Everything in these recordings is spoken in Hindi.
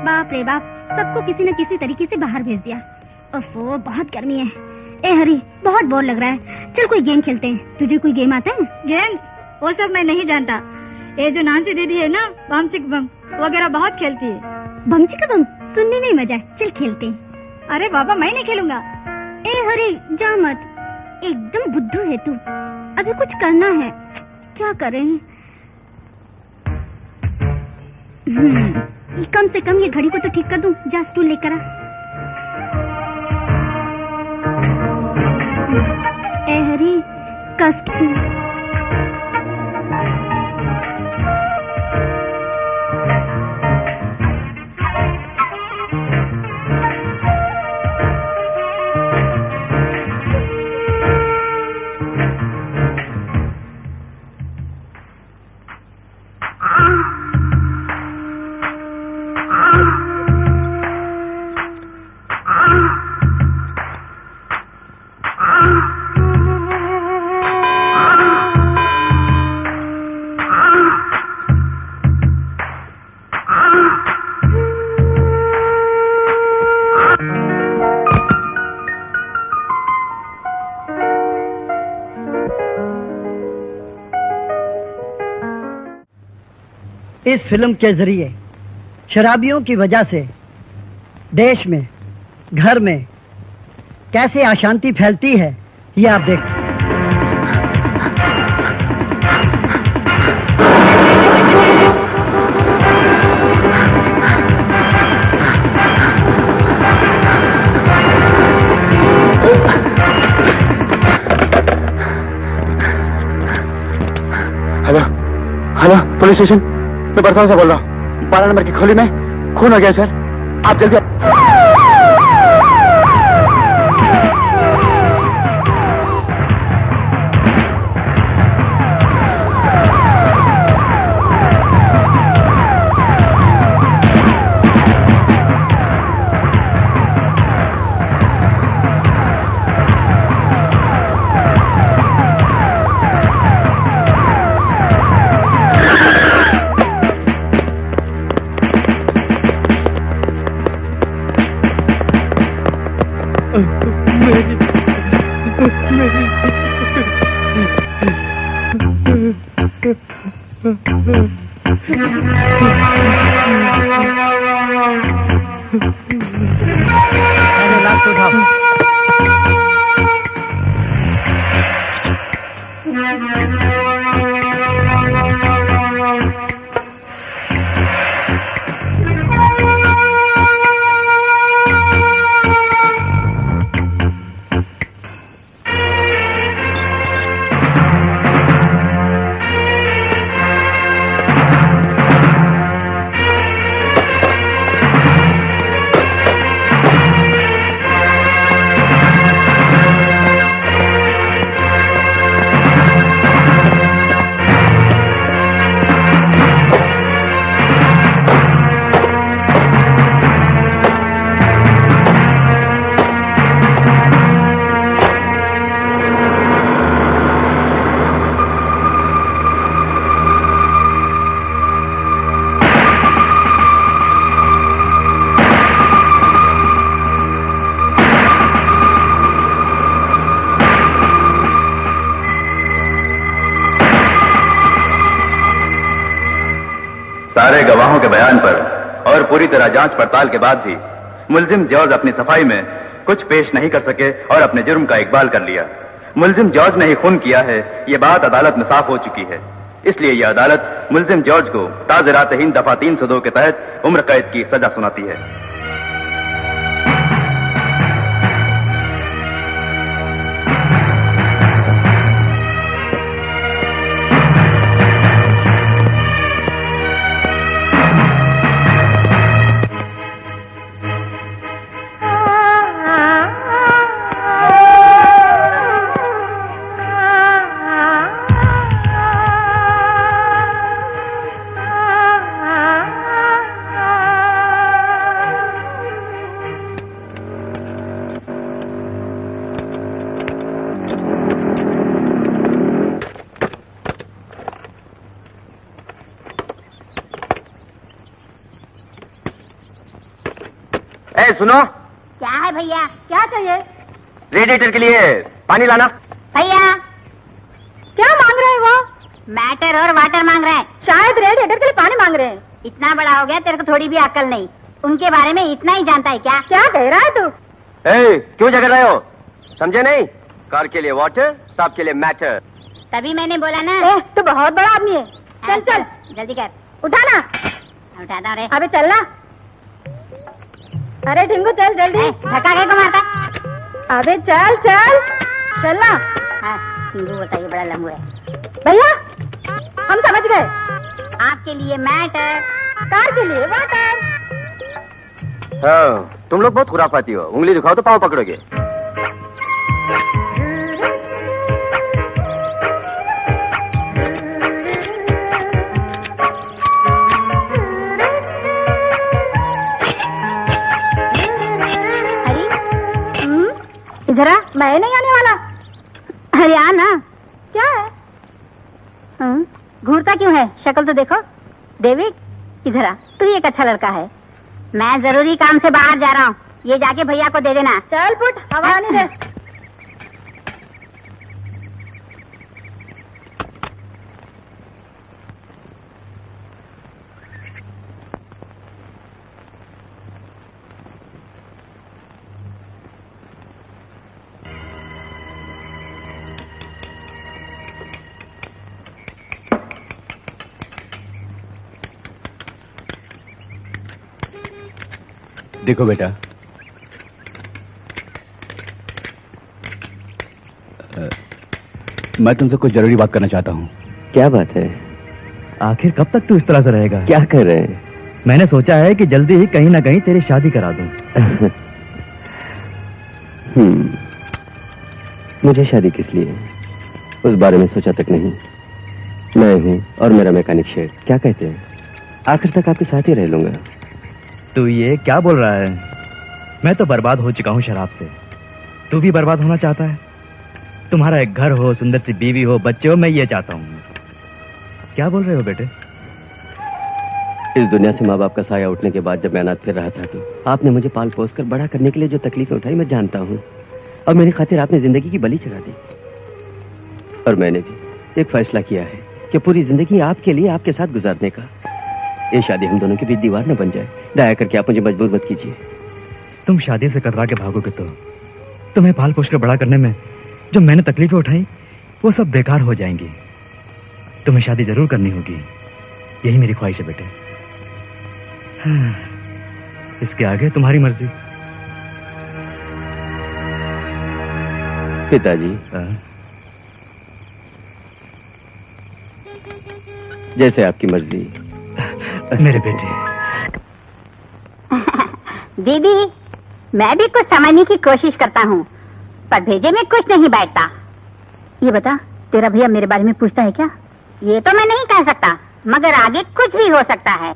बाप रे बाप, सबको किसी न किसी तरीके से बाहर भेज दिया। ओफो, बहुत गर्मी है। ए हरी, बहुत बोर लग रहा है, चल कोई गेम खेलते हैं। तुझे कोई गेम आता है? गेम्स? वो सब मैं नहीं जानता। ये जो नानसी दीदी है ना, बम चिक बम वगैरह बहुत खेलती है। बम चिक बम सुनने में मजा है, चल खेलते हैं। अरे बाबा, मैं नहीं खेलूंगा। ए हरी, जा मत, एकदम बुद्धू है तू। अभी कुछ करना है, क्या करें? कम से कम ये घड़ी को तो ठीक कर दूं। जा स्टूल लेकर आ। ए हरी, कस इस फिल्म के जरिए शराबियों की वजह से देश में, घर में कैसे अशांति फैलती है, ये आप देख। हेलो हेलो, पुलिस स्टेशन, मैं बरसात से बोल रहा हूँ। 12 नंबर की खोली में खून हो गया सर, आप जल्दी। सारे गवाहों के बयान पर और पूरी तरह जांच पड़ताल के बाद भी मुलजिम जॉर्ज अपनी सफाई में कुछ पेश नहीं कर सके और अपने जुर्म का इकबाल कर लिया। मुलजिम जॉर्ज ने ही खून किया है, ये बात अदालत में साफ हो चुकी है। इसलिए यह अदालत मुलजिम जॉर्ज को ताज़रात-ए-हिंद दफा 302 के तहत उम्र कैद की सजा सुनाती है। सुनो, क्या है भैया? क्या चाहिए रेडिएटर के लिए पानी लाना। भैया क्या मांग रहे हैं वो? मैटर और वाटर मांग रहे हैं। शायद रेडिएटर के लिए पानी मांग रहे हैं। इतना बड़ा हो गया, तेरे को थोड़ी भी अक्ल नहीं। उनके बारे में इतना ही जानता है क्या? क्या कह रहा है तू? क्यों झगड़ रहे हो? समझे नहीं? कार के लिए वाटर, सांप के लिए मैटर। तभी मैंने बोला ना। तू बहुत बड़ा आदमी है। चल चल जल्दी कर। उठाना। उठाता रे। अबे चलना। अरे ढिंगू चल जल्दी। धक्का के को मारता? अबे चल चल चलना। हाँ, ढिंगू बोलता ये बड़ा लंबू है। भैया हम समझ गए। आपके लिए मैटर, कार के लिए वाटर। हाँ, तुम लोग बहुत खुराफाती हो। उंगली दिखाओ तो पाँव पकड़ोगे। इधर आ, मैं नहीं आने वाला। अरे आ ना। क्या है? घूरता क्यों है? शक्ल तो देखो। देविक इधर आ, तू एक अच्छा लड़का है। मैं जरूरी काम से बाहर जा रहा हूँ, ये जाके भैया को दे देना। चल पुट, हवा आने दे। देखो बेटा, मैं तुमसे कुछ जरूरी बात करना चाहता हूँ। क्या बात है? आखिर कब तक तू इस तरह से रहेगा? क्या कर रहे हैं? मैंने सोचा है कि जल्दी ही कहीं ना कहीं तेरी शादी करा दूं। मुझे शादी किस लिए? उस बारे में सोचा तक नहीं। मैं हूँ और मेरा मैकेनिक शेड, क्या कहते हैं? आखिर तक आपके साथ ही रह लूंगा। तू ये क्या बोल रहा है? मैं तो बर्बाद हो चुका हूँ शराब से। तू भी बर्बाद होना चाहता है? तुम्हारा एक घर हो, सुंदर सी बीवी हो, बच्चे हो, मैं ये चाहता हूँ। क्या बोल रहे हो बेटे? इस दुनिया से माँ बाप का साया उठने के बाद जब मैं अनाथ फिर रहा था तो आपने मुझे पाल पोस कर बड़ा करने के लिए जो तकलीफें उठाई मैं जानता हूँ। और मेरी खातिर आपने जिंदगी की बलि चढ़ा दी। और मैंने भी एक फैसला किया है कि पूरी जिंदगी आपके लिए, आपके साथ गुजारने का। ये शादी हम दोनों के बीच दीवार न बन जाए। दया करके आप मुझे मजबूर मत कीजिए। तुम शादी से कतरा के भागोगे तो तुम्हें पाल पोस कर बड़ा करने में जो मैंने तकलीफें उठाई वो सब बेकार हो जाएंगी। तुम्हें शादी जरूर करनी होगी, यही मेरी ख्वाहिश है बेटे। हाँ, इसके आगे तुम्हारी मर्जी। पिताजी, हाँ? जैसे आपकी मर्जी। मेरे बेटे। दीदी, मैं भी कुछ समझने की कोशिश करता हूँ, पर भेजे में कुछ नहीं बैठता। ये बता, तेरा भैया मेरे बारे में पूछता है क्या? ये तो मैं नहीं कह सकता, मगर आगे कुछ भी हो सकता है।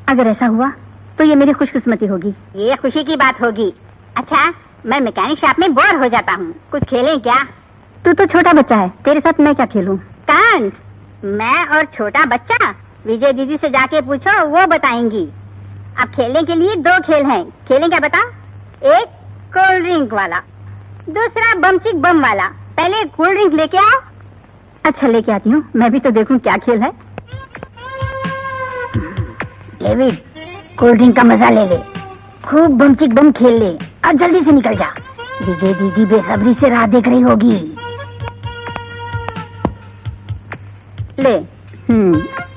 अगर ऐसा हुआ तो ये मेरी खुशकिस्मती होगी, ये खुशी की बात होगी। अच्छा, मैं मैकेनिक शॉप में बोर हो जाता हूँ, कुछ खेलें क्या? तू तो छोटा बच्चा है, तेरे साथ मैं क्या खेलूं? कांस, मैं और छोटा बच्चा? विजय दीदी से जाके पूछो, वो बताएंगी। अब खेलने के लिए दो खेल हैं, खेलें क्या बता? एक कोल्ड ड्रिंक वाला, दूसरा बमचिक बम वाला। पहले कोल्ड ड्रिंक लेके आओ। अच्छा, लेके आती हूँ, मैं भी तो देखूं क्या खेल है। डेविड, कोल्ड ड्रिंक का मजा ले ले, खूब बमचिक बम खेल ले और जल्दी से निकल जा। विजय दीदी बेसब्री से राह देख रही होगी। ले,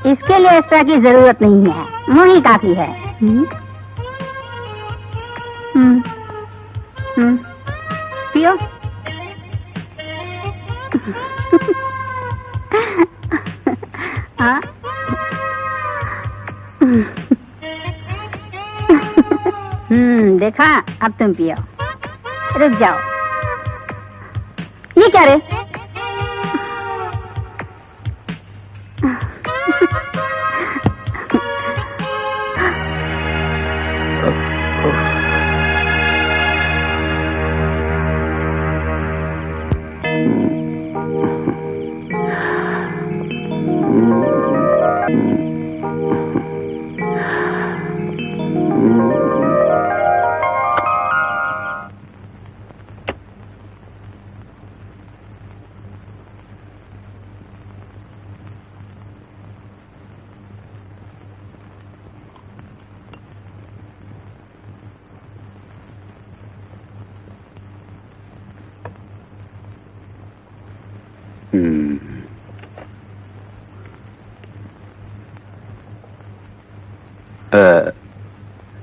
इसके लिए एक्स्ट्रा की जरूरत नहीं है, मुझे काफी है। पियो। हाँ। देखा, अब तुम पियो। रुक जाओ। ये क्या रे?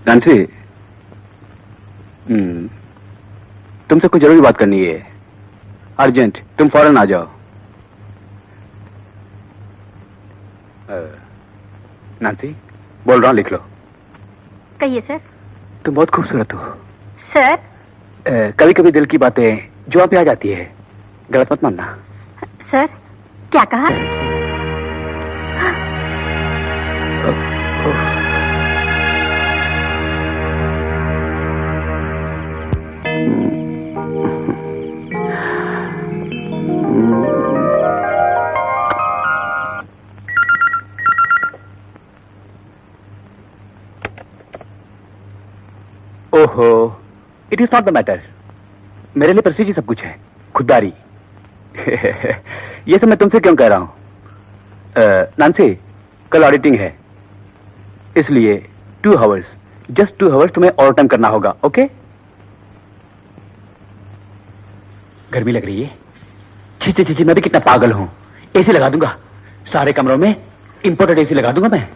नैन्सी, तुमसे कुछ जरूरी बात करनी है। अर्जेंट, तुम फौरन आ जाओ। नैन्सी, बोल रहा हूँ, लिख लो। कहिए सर। तुम बहुत खूबसूरत हो। सर। कभी कभी दिल की बातें जुआ पे आ जाती है, गलत मत मानना। सर, क्या कहा? ओहो, it is not the matter. मेरे लिए प्रेस्टीज ही सब कुछ है, खुददारी। ये सब मैं तुमसे क्यों कह रहा हूं? नैन्सी, कल ऑडिटिंग है, इसलिए 2 आवर्स, जस्ट 2 आवर्स तुम्हें ओवर टाइम करना होगा, ओके? गर्मी लग रही है? छी, मैं भी कितना पागल हूं। एसी लगा दूंगा, सारे कमरों में इंपोर्टेड एसी लगा दूंगा मैं।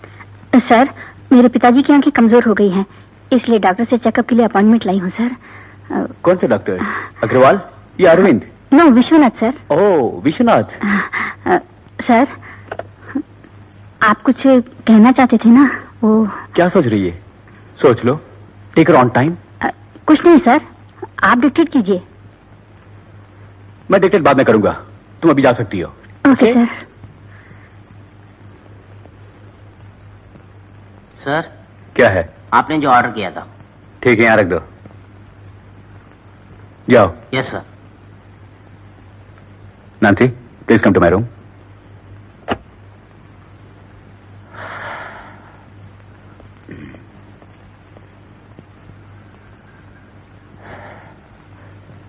सर, मेरे पिताजी की आंखें कमजोर हो गई हैं, इसलिए डॉक्टर से चेकअप के लिए अपॉइंटमेंट लाई हूँ सर। कौन से डॉक्टर? अग्रवाल या Arvind? No, Vishwanath sir. Oh, Vishwanath. Sir, आप कुछ कहना चाहते थे ना, वो। क्या सोच रही है? सोच लो, टेक ऑन टाइम। कुछ नहीं सर, आप डिक्टेट कीजिए। मैं डिक्टेट बाद में करूंगा, तुम अभी जा सकती हो। Okay sir. सर, क्या है? आपने जो ऑर्डर किया था। ठीक है, यहाँ रख दो, जाओ। Yes sir. Nancy, please come to my room.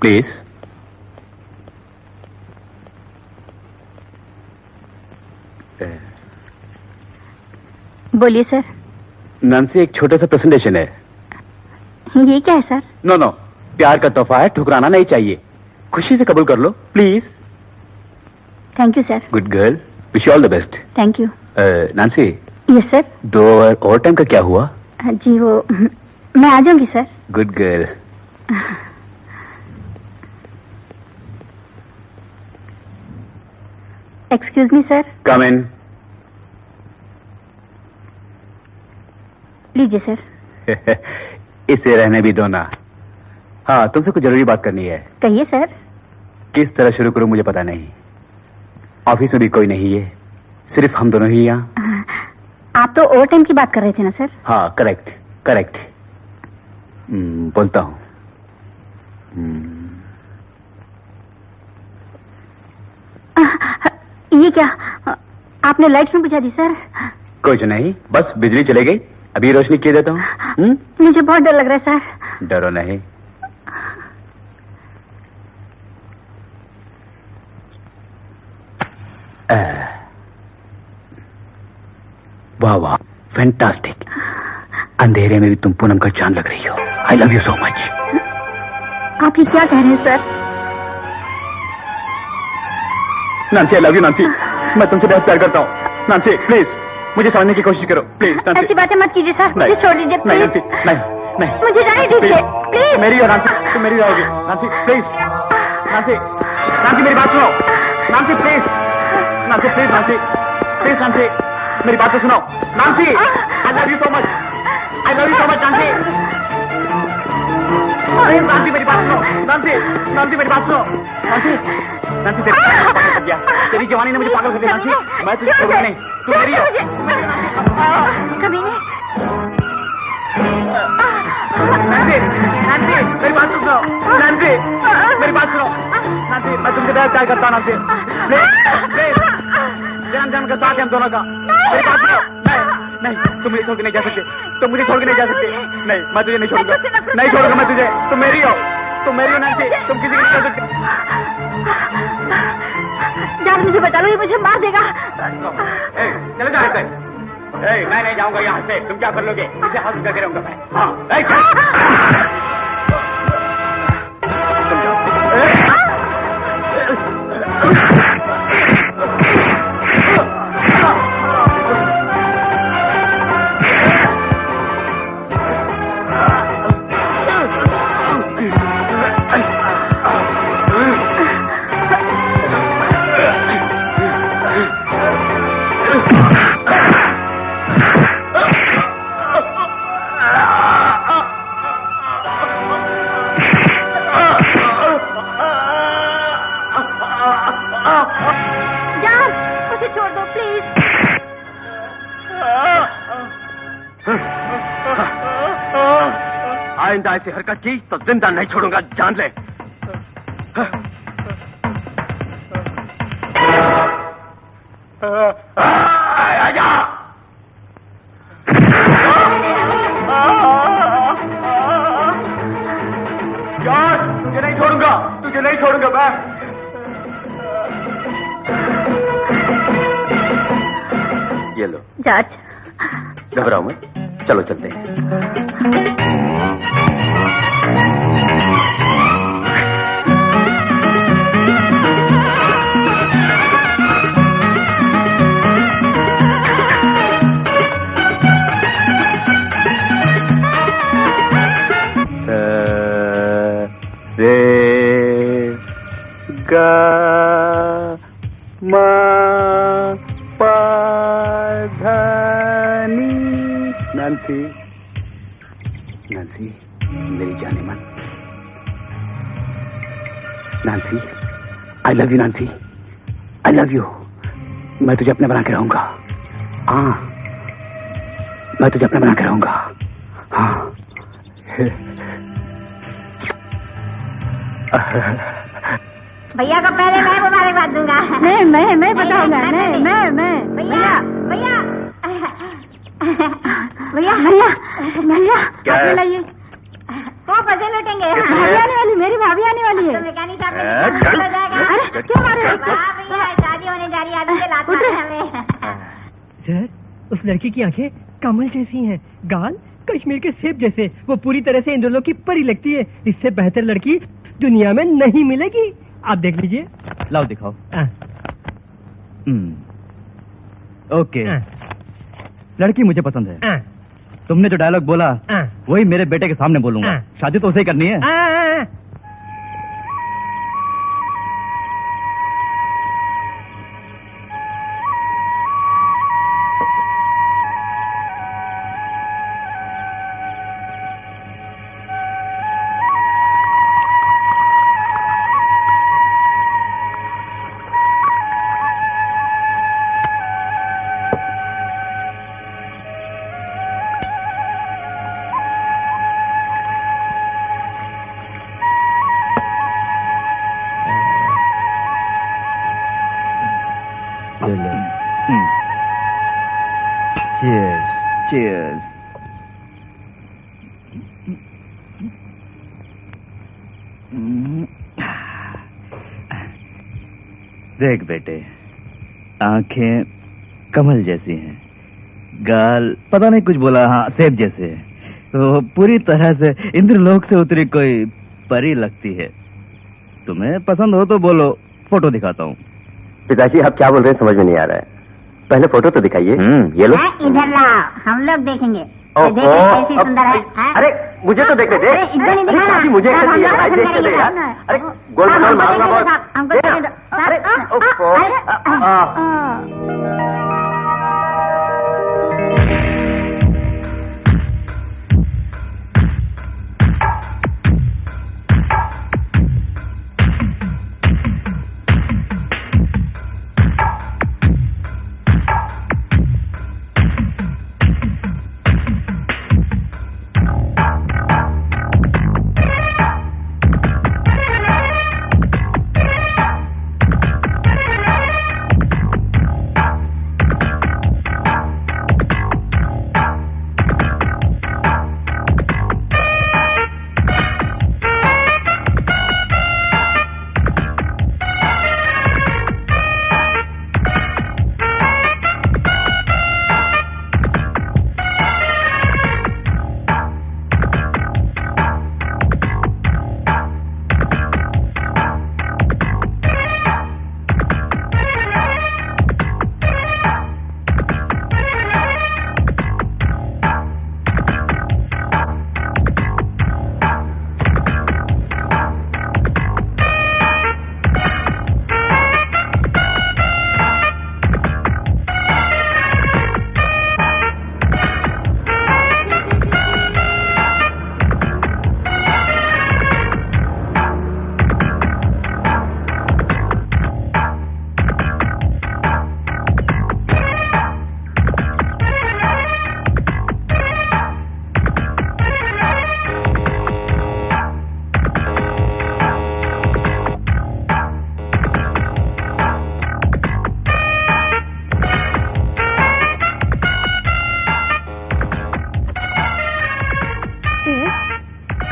Please. बोलिए सर। नैन्सी, एक छोटा सा प्रेजेंटेशन है। ये क्या है सर? नो, प्यार का तोहफा है, ठुकराना नहीं चाहिए। खुशी से कबूल कर लो, please. Thank you sir. Good girl, wish you all the best. Thank you. Nancy. Yes sir. 2 hour over time का क्या हुआ? जी, वो मैं आ जाऊंगी sir. Good girl. Excuse me sir. Come in. लीजिए सर। इसे रहने भी दो ना। हाँ, तुमसे कुछ जरूरी बात करनी है। कहिए सर। किस तरह शुरू करूं मुझे पता नहीं। ऑफिस में भी कोई नहीं है, सिर्फ हम दोनों ही यहाँ। आप तो ओवर टाइम की बात कर रहे थे ना सर? हाँ, करेक्ट। बोलता हूँ। ये क्या, आपने लाइट क्यों बुझा दी सर? कुछ नहीं, बस बिजली चले गई, अभी रोशनी किए देता हूँ। मुझे बहुत डर लग रहा है सर। डरो नहीं। वाह, फैंटास्टिक। अंधेरे में भी तुम पूनम का चांद लग रही हो। I love you so much. आप ये क्या कह रहे हैं sir? Nancy, I love you Nancy. मैं तुमसे बहुत प्यार करता हूँ। नांसी, प्लीज मुझे समझने की कोशिश करो, प्लीज। नांसी, ऐसी बातें मत कीजिए सर, मुझे छोड़ दीजिए नहीं प्लीज। नांसी, नहीं, मुझे जाने दीजिए प्लीज। मेरी और नांसी, तुम मेरी रहोगी। नांसी, प्लीज। नांसी, मेरी बात सुनो। नांसी, प्लीज। नांसी, प्लीज। नांसी, मेरी बात तो सुनो। Nancy, I love you so much. Nancy, मेरी बात सुनो। नांसी, मेरी बात सुनो। नांसी, तेरी जवानी ने मुझे पागल कर दिया। नांसी, मैं तुझे छोड़ूंगा नहीं, तू मेरी हो। कभी नहीं। नांसी, मेरी बात सुनो। नांसी, मेरी बात सुनो। नांसी, मैं तुमसे बहुत प्यार करता हूँ। नांसी, प्लीज। जन्म का साथ है हम दोनों का। मेरी बात सुनो। नहीं, तुम मुझे छोड़ के नहीं जा सकते। तुम मुझे छोड़ के नहीं जा सकते। नहीं, मैं तुझे नहीं छोड़ूंगा। नहीं छोड़ूंगा मैं तुझे। तुम मेरी हो नांसी। तुम किसी की नहीं कर सकते। जान मुझे बता लो, ये मुझे मार देगा। चले जाओ ऐसे। मैं नहीं जाऊंगा यहाँ से। तुम क्या कर लोगे? इसे हाथ करके रहूंगा मैं। हाँ, तुम जाओ। आइंदा ऐसी हरकत की तो जिंदा नहीं छोड़ूंगा, जान ले। आजा। यार तुझे नहीं छोड़ूंगा, तुझे नहीं छोड़ूंगा मैं। ये लो। जॉर्ज घबराओ मत, चलो चलते हैं। रे गा मा पा धा नी। नांसी, नांसी मेरी जाने मन। Nancy, I love you Nancy, I love you. मैं तुझे अपने बना के रहूंगा। हाँ, मैं तुझे अपने बना के रहूंगा। हाँ। भैया को पहले मैं मुबारकबाद दूंगा। मैं बताऊंगा। मैं भैया भैया भैया भैया भैया क्या है? आप लाइए। वो पैसे लूटेंगे। भाभी आने वाली, मेरी भाभी आने वाली है। तो मैकेनिक साहब ने निकाल हो जाएगा। अरे क्यों मारे? वाह भैया, शादी होने जा रही है, अभी से लात मारे हमें। सर, उस लड़की की आंखें कमल जैसी हैं, गाल कश्मीर के सेब जैसे। वो पूरी तरह से इंद्रलोक की परी लगती है। इससे बेहतर लड़की दुनिया में नहीं मिलेगी। आप देख लीजिए। लाओ दिखाओ। ओके, लड़की मुझे पसंद है। तुमने जो डायलॉग बोला वही मेरे बेटे के सामने बोलूंगा। शादी तो उसे ही करनी है। Cheers. Cheers. देख बेटे, आंखें कमल जैसी हैं, गाल पता नहीं कुछ बोला, हाँ सेब जैसे है। तो पूरी तरह से इंद्रलोक से उतरी कोई परी लगती है। तुम्हें पसंद हो तो बोलो, फोटो दिखाता हूँ। पिताजी आप क्या बोल रहे हैं समझ में नहीं आ रहा है। पहले फोटो तो दिखाइए। ये लो। इधर लाओ, हम लोग देखेंगे। ओहो, देखो कैसी सुंदर है। हाँ? अरे मुझे तो देखने दे। अरे, इधर नहीं दिखाना। अरे, मुझे साहब, कैसे हम दिया? लोग भाई, पसंद देखते करेंगे, यार। साहब। अरे गोल साहब, गोल हमको मारना देखने बहुत। दो, साहब, हमको देना। देखने दो। साहब,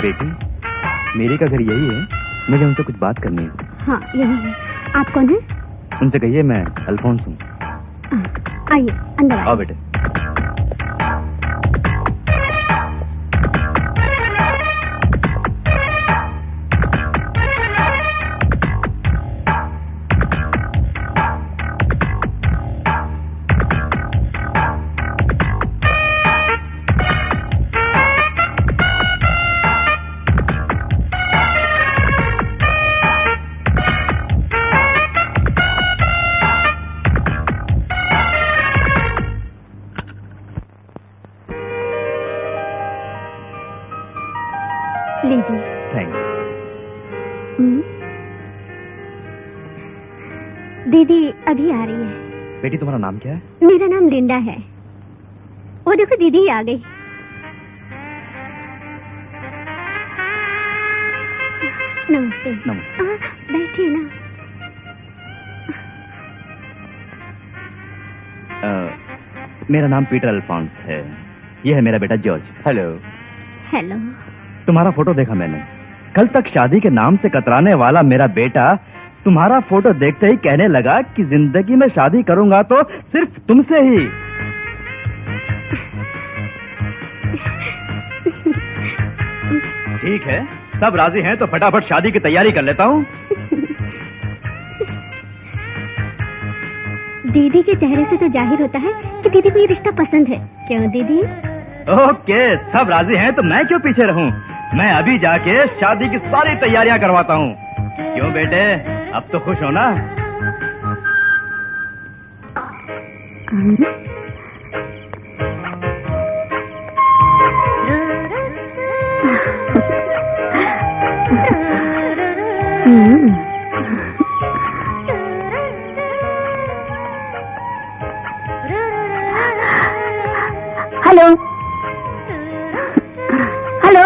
बेटी, मेरे का घर यही है, मुझे उनसे कुछ बात करनी है। हाँ यही है। आप कौन है? उनसे कहिए मैं अल्फोंस हूँ। आइए अंदर आओ बेटे। लीजिए। थैंक्स। दीदी अभी आ रही है। बेटी तुम्हारा नाम क्या है? मेरा नाम लिंडा है। वो देखो दीदी ही आ गई। नमस्ते। नमस्ते। बैठिए ना। मेरा नाम पीटर अल्फोंस है। ये है मेरा बेटा जॉर्ज। हेलो। हेलो। तुम्हारा फोटो देखा मैंने। कल तक शादी के नाम से कतराने वाला मेरा बेटा तुम्हारा फोटो देखते ही कहने लगा कि जिंदगी में शादी करूंगा तो सिर्फ तुमसे ही। ठीक है, सब राजी हैं तो फटाफट शादी की तैयारी कर लेता हूँ। दीदी के चेहरे से तो जाहिर होता है कि दीदी को ये रिश्ता पसंद है। क्यों दीदी? ओके, सब राजी हैं तो मैं क्यों पीछे रहूं? मैं अभी जाके शादी की सारी तैयारियां करवाता हूँ। क्यों बेटे, अब तो खुश हो ना? Hello hello.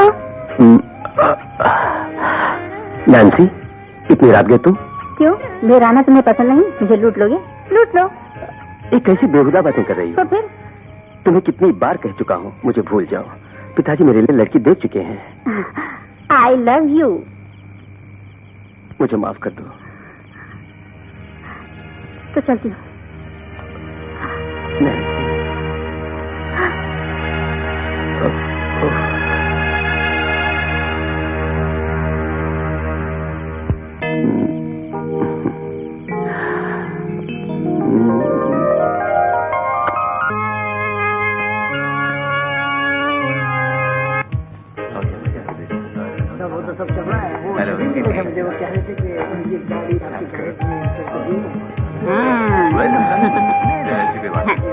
नैन्सी, इतनी रात गए तुम? क्यों, मेरा आना तुम्हें पसंद नहीं? मुझे लूट लोगे? लूट लो। एक कैसी बेहुदा बातें कर रही हो? तो फिर? तुम्हें कितनी बार कह चुका हूँ मुझे भूल जाओ। पिताजी मेरे लिए लड़की देख चुके हैं। आई लव यू। मुझे माफ कर दो। तो चलती हूँ। नैन्सी।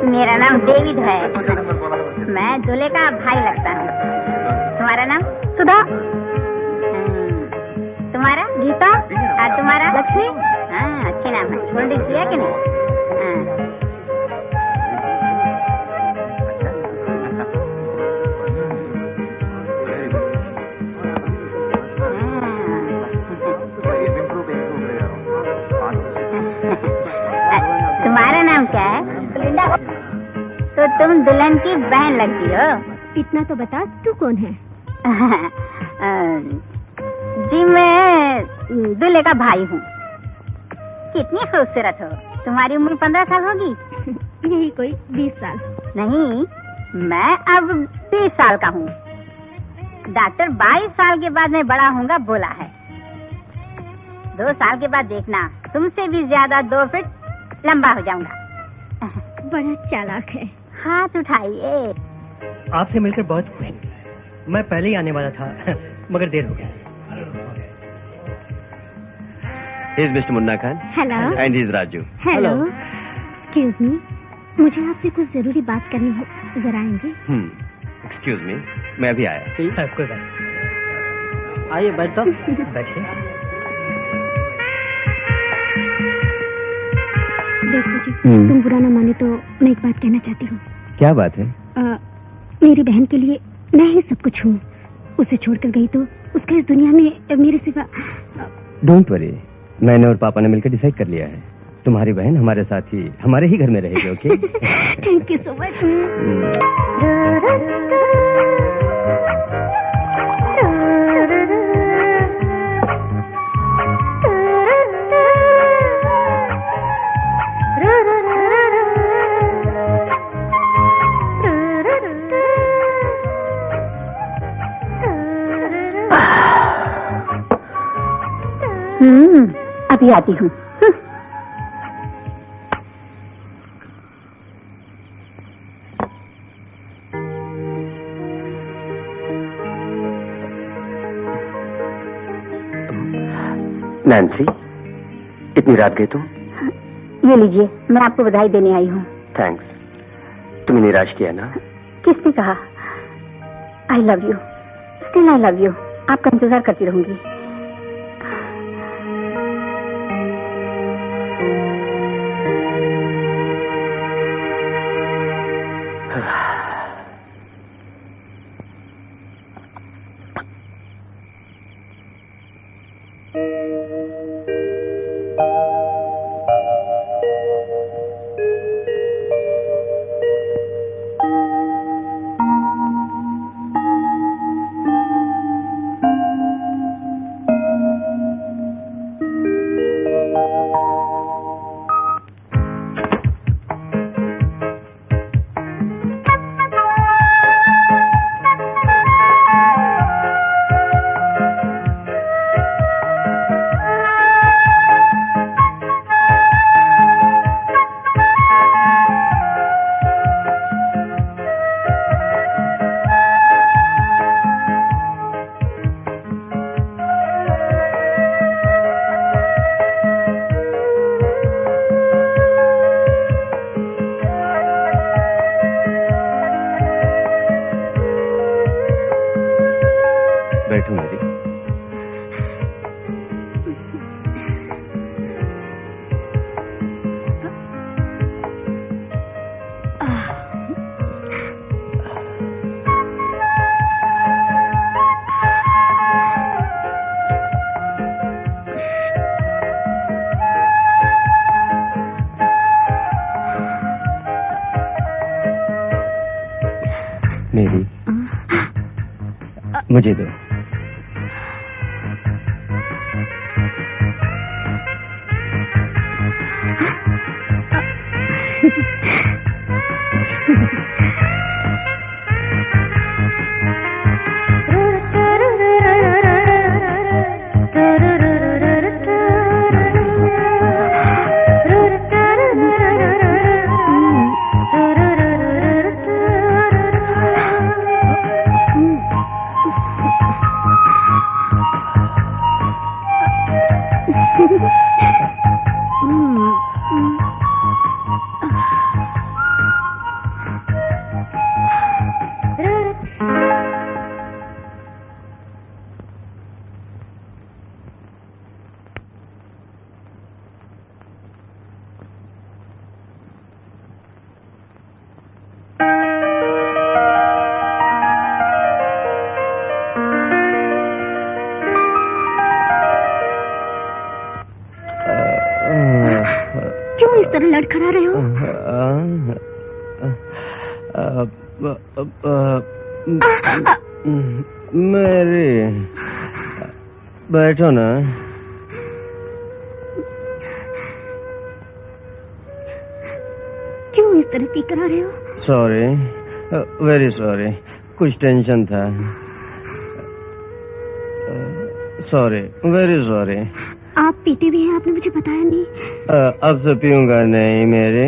मेरा नाम डेविड है। मैं दूल्हे का भाई लगता हूँ। तुम्हारा नाम? सुधा। तुम्हारा? गीता। और तुम्हारा? लक्ष्मी। हाँ, अच्छे नाम है। छोड़ दी किया कि नहीं? तुम्हारा नाम क्या है? लिंडा। तो तुम दुल्हन की बहन लगती हो। इतना तो बता, तू कौन है? जी मैं दूल्हे का भाई हूँ। कितनी खूबसूरत हो। तुम्हारी उम्र 15 साल होगी? यही कोई 20 साल। नहीं, मैं अब 20 साल का हूँ। डॉक्टर 22 साल के बाद मैं बड़ा होऊंगा बोला है। 2 साल के बाद देखना, तुमसे भी ज्यादा 2 फीट लंबा हो जाऊंगा। बड़ा चालाक है। हाथ उठाइए। आपसे मिलकर बहुत खुश हूँ। मैं पहले ही आने वाला था मगर देर हो गया। He's Mr. Munna Khan. Hello. And he's Raju. Hello. Excuse me, मुझे आपसे कुछ जरूरी बात करनी है। जरा आएंगे? एक्सक्यूज मी, मैं अभी आया। ठीक है, कोई बात। आइए बैठो। बैठिए। देखो जी, तुम बुरा ना माने तो मैं एक बात कहना चाहती हूँ। क्या बात है? मेरी बहन के लिए मैं ही सब कुछ हूँ। उसे छोड़कर गई तो उसका इस दुनिया में मेरे सिवा। डोंट वरी, मैंने और पापा ने मिलकर डिसाइड कर लिया है। तुम्हारी बहन हमारे साथ ही हमारे ही घर में रहेगी। Okay? Thank you so much. अभी आती हूँ। नैन्सी, इतनी रात गए तुम? ये लीजिए, मैं आपको बधाई देने आई हूँ। थैंक्स। तुम्हें निराश किया ना? किसने कहा? आई love you, still I love you. आपका इंतजार करती रहूंगी। बैठो मेरी। मेरी, मुझे दो। क्यों इस तरह लड़खड़ा रहे हो? मेरी, बैठो ना। क्यों इस तरह पी कर आ रहे हो? सॉरी, वेरी सॉरी, कुछ टेंशन था। Sorry, very sorry. आप पीते भी हैं, आपने मुझे बताया नहीं। अब से पीऊंगा नहीं मेरे,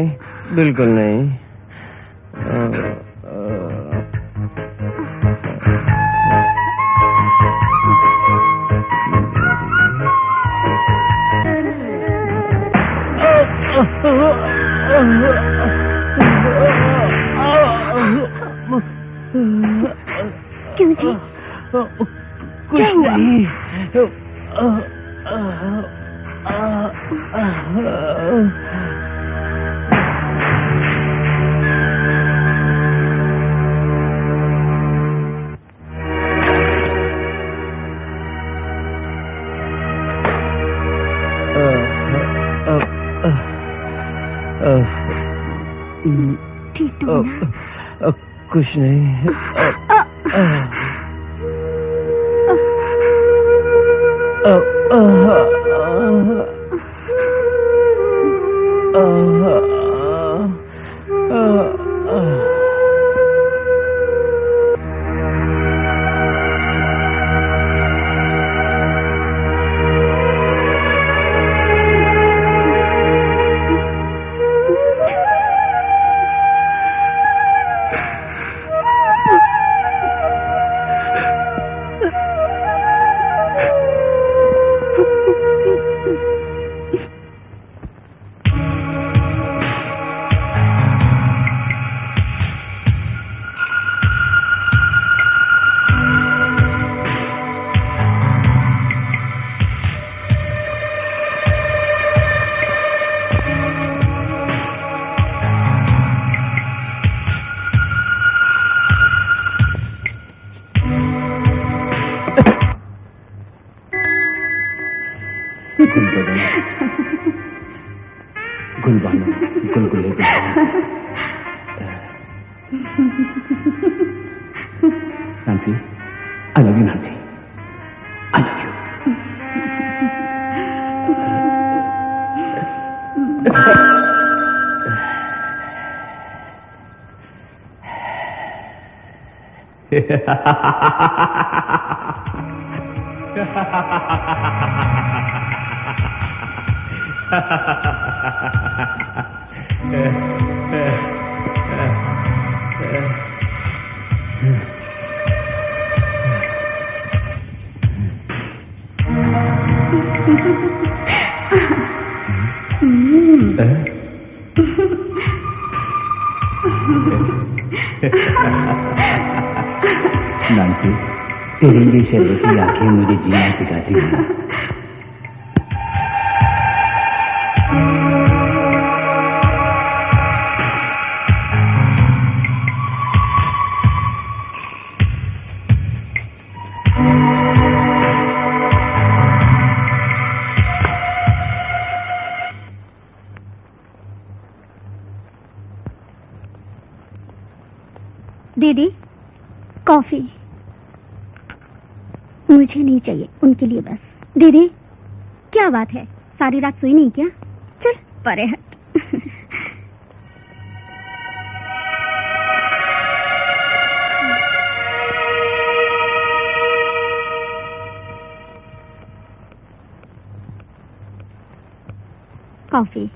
बिल्कुल नहीं। क्यों जी? कुछ नहीं। ठीक तो हो ना? कुछ नहीं। Nancy, I love you Nancy, I love you. Nancy, तेरी ये शर्बती आंखें मुझे जीना सिखाती हैं। दीदी, कॉफी। मुझे नहीं चाहिए, उनके लिए बस। दीदी, क्या बात है, सारी रात सोई नहीं क्या? चल परे हट। कॉफी।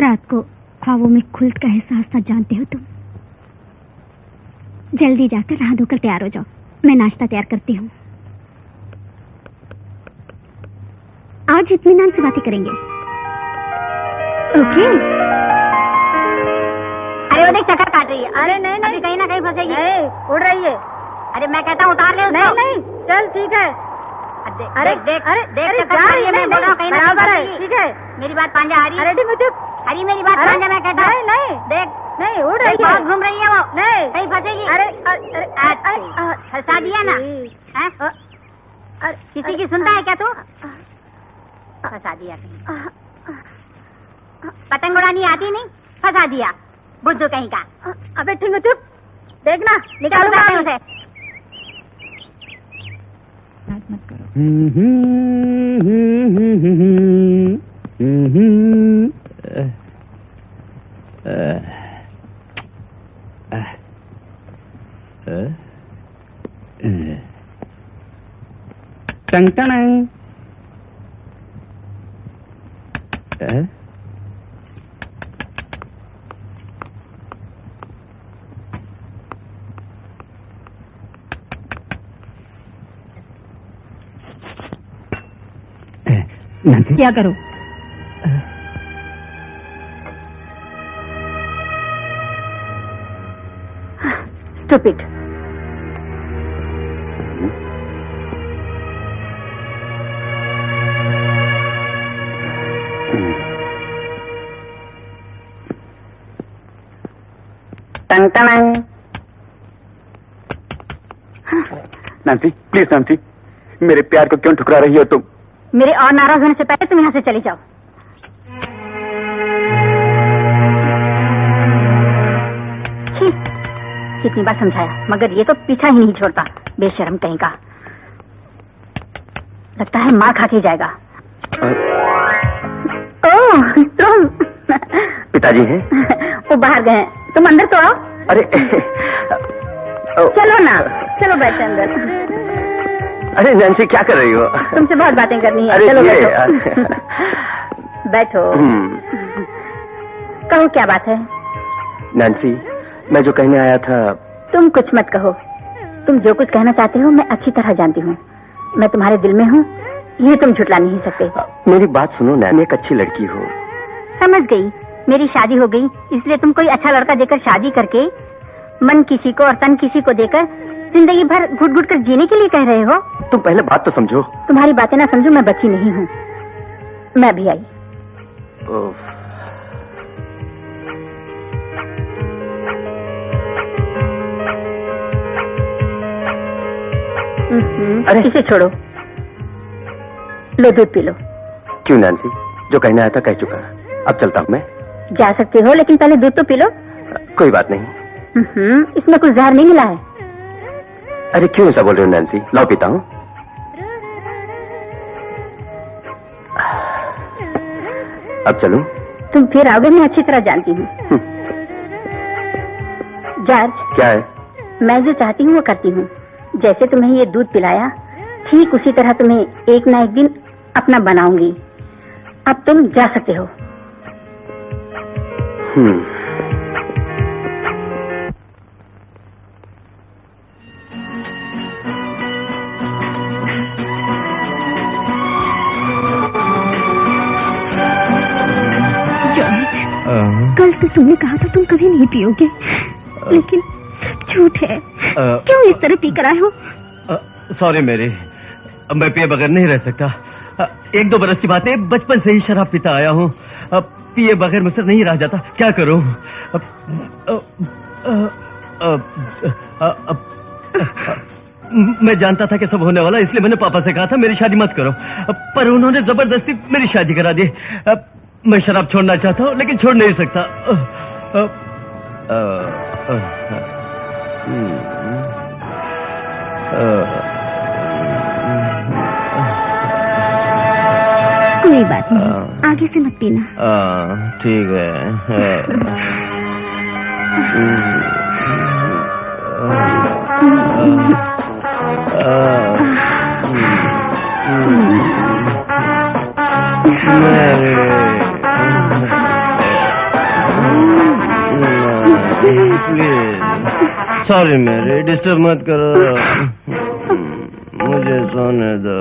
रात को ख्वाबों में खुल्ट का एहसास था, जानते हो तुम। जल्दी जाकर नहा धोकर तैयार हो जाओ, मैं नाश्ता तैयार करती हूँ। आज इत्मीनान से बातें करेंगे, ओके? अरे वो देख, चक्कर काट रही है। अरे नहीं नहीं, कहीं ना कहीं फंसेगी। उड़ रही है। अरे मैं कहता हूँ उतार ले उसको। नहीं नहीं, चल ठीक है। अरे देख अरे देख, चक्कर काट रही है। मैं बोल रहा हूँ कहीं ना कहीं फंसेगी। ठीक है, मेरी बात पांजा आ रही है। अरे मुझे हरी, मेरी बात पांजा, मैं कहता हूँ। नहीं देख, नहीं उड़ रही है, बहुत घूम रही है वो। नहीं, कहीं फंसेगी। अरे फंसा दिया ना? किसी की सुनता है क्या तू? फंसा दिया कहीं। पतंग उड़ानी आती नहीं, फंसा दिया बुद्धू कहीं का। अबे ठीक है, चुप। देखना निकालूंगा उसे। मत करो। टंग टंग। क्या करो? Stupid. Tongue tongue. नांसी, प्लीज नांसी, मेरे प्यार को क्यों ठुकरा रही हो तुम? मेरे और नाराज होने से पहले तुम यहाँ से चले जाओ। कितनी बार समझाया, मगर ये तो पीछा ही नहीं छोड़ता, बेशर्म कहीं का। लगता है मार खा के जाएगा। ओह, तुम? पिताजी हैं? वो बाहर गए, तुम अंदर तो आओ। अरे चलो ना, चलो बैठे अंदर। अरे नैन्सी, क्या कर रही हो? तुमसे बहुत बातें करनी है। अरे चलो ये बैठो। बैठो। कहो क्या बात है? नैन्सी, मैं जो कहने आया था। तुम कुछ मत कहो, तुम जो कुछ कहना चाहते हो मैं अच्छी तरह जानती हूँ। मैं तुम्हारे दिल में हूँ, ये तुम झुटला नहीं सकते। मेरी बात सुनो, नैन एक अच्छी लड़की हो। समझ गई, मेरी शादी हो गई, इसलिए तुम कोई अच्छा लड़का देकर शादी करके मन किसी को और तन किसी को देकर जिंदगी भर घुट घुट कर जीने के लिए कह रहे हो। तुम पहले बात तो समझो। तुम्हारी बातें ना समझो, मैं बच्ची नहीं हूँ। मैं भी आई। अरे इसे छोड़ो, लो दूध पी लो। क्यों नैन्सी, जो कहना आया था कह चुका। अब चलता हूँ मैं। जा सकते हो, लेकिन पहले दूध तो पी लो। कोई बात नहीं। इसमें कुछ जहर नहीं मिला है। अरे क्यों ऐसा बोल रहे हो नैन्सी? लाओ पीता हूँ। अब चलूं? तुम फिर आओगे, मैं अच्छी तरह जानती हूँ। जॉर्ज, क्या है? मैं जो चाहती हूँ वो करती हूँ। जैसे तुम्हें ये दूध पिलाया, ठीक उसी तरह तुम्हें एक ना एक दिन अपना बनाऊंगी। अब तुम जा सकते हो। कल तो तुमने कहा था तुम कभी नहीं पियोगे, लेकिन झूठ है। क्यों इस तरह पी कर आए हो? सॉरी मेरी, मैं पिए बगैर नहीं रह सकता। 1-2 बरस की बात है, बचपन से ही शराब पीता आया हूँ। पिए बगैर मुझसे नहीं रहा जाता। क्या करूँ? मैं जानता था कि सब होने वाला, इसलिए मैंने पापा से कहा था मेरी शादी मत करो, पर उन्होंने जबरदस्ती मेरी शादी करा दी। मैं शराब छोड़ना चाहता हूँ, लेकिन छोड़ नहीं सकता। कोई बात नहीं, आगे से मत पीना। ठीक है। सॉरी मेरी, डिस्टर्ब मत करो, मुझे सोने दो।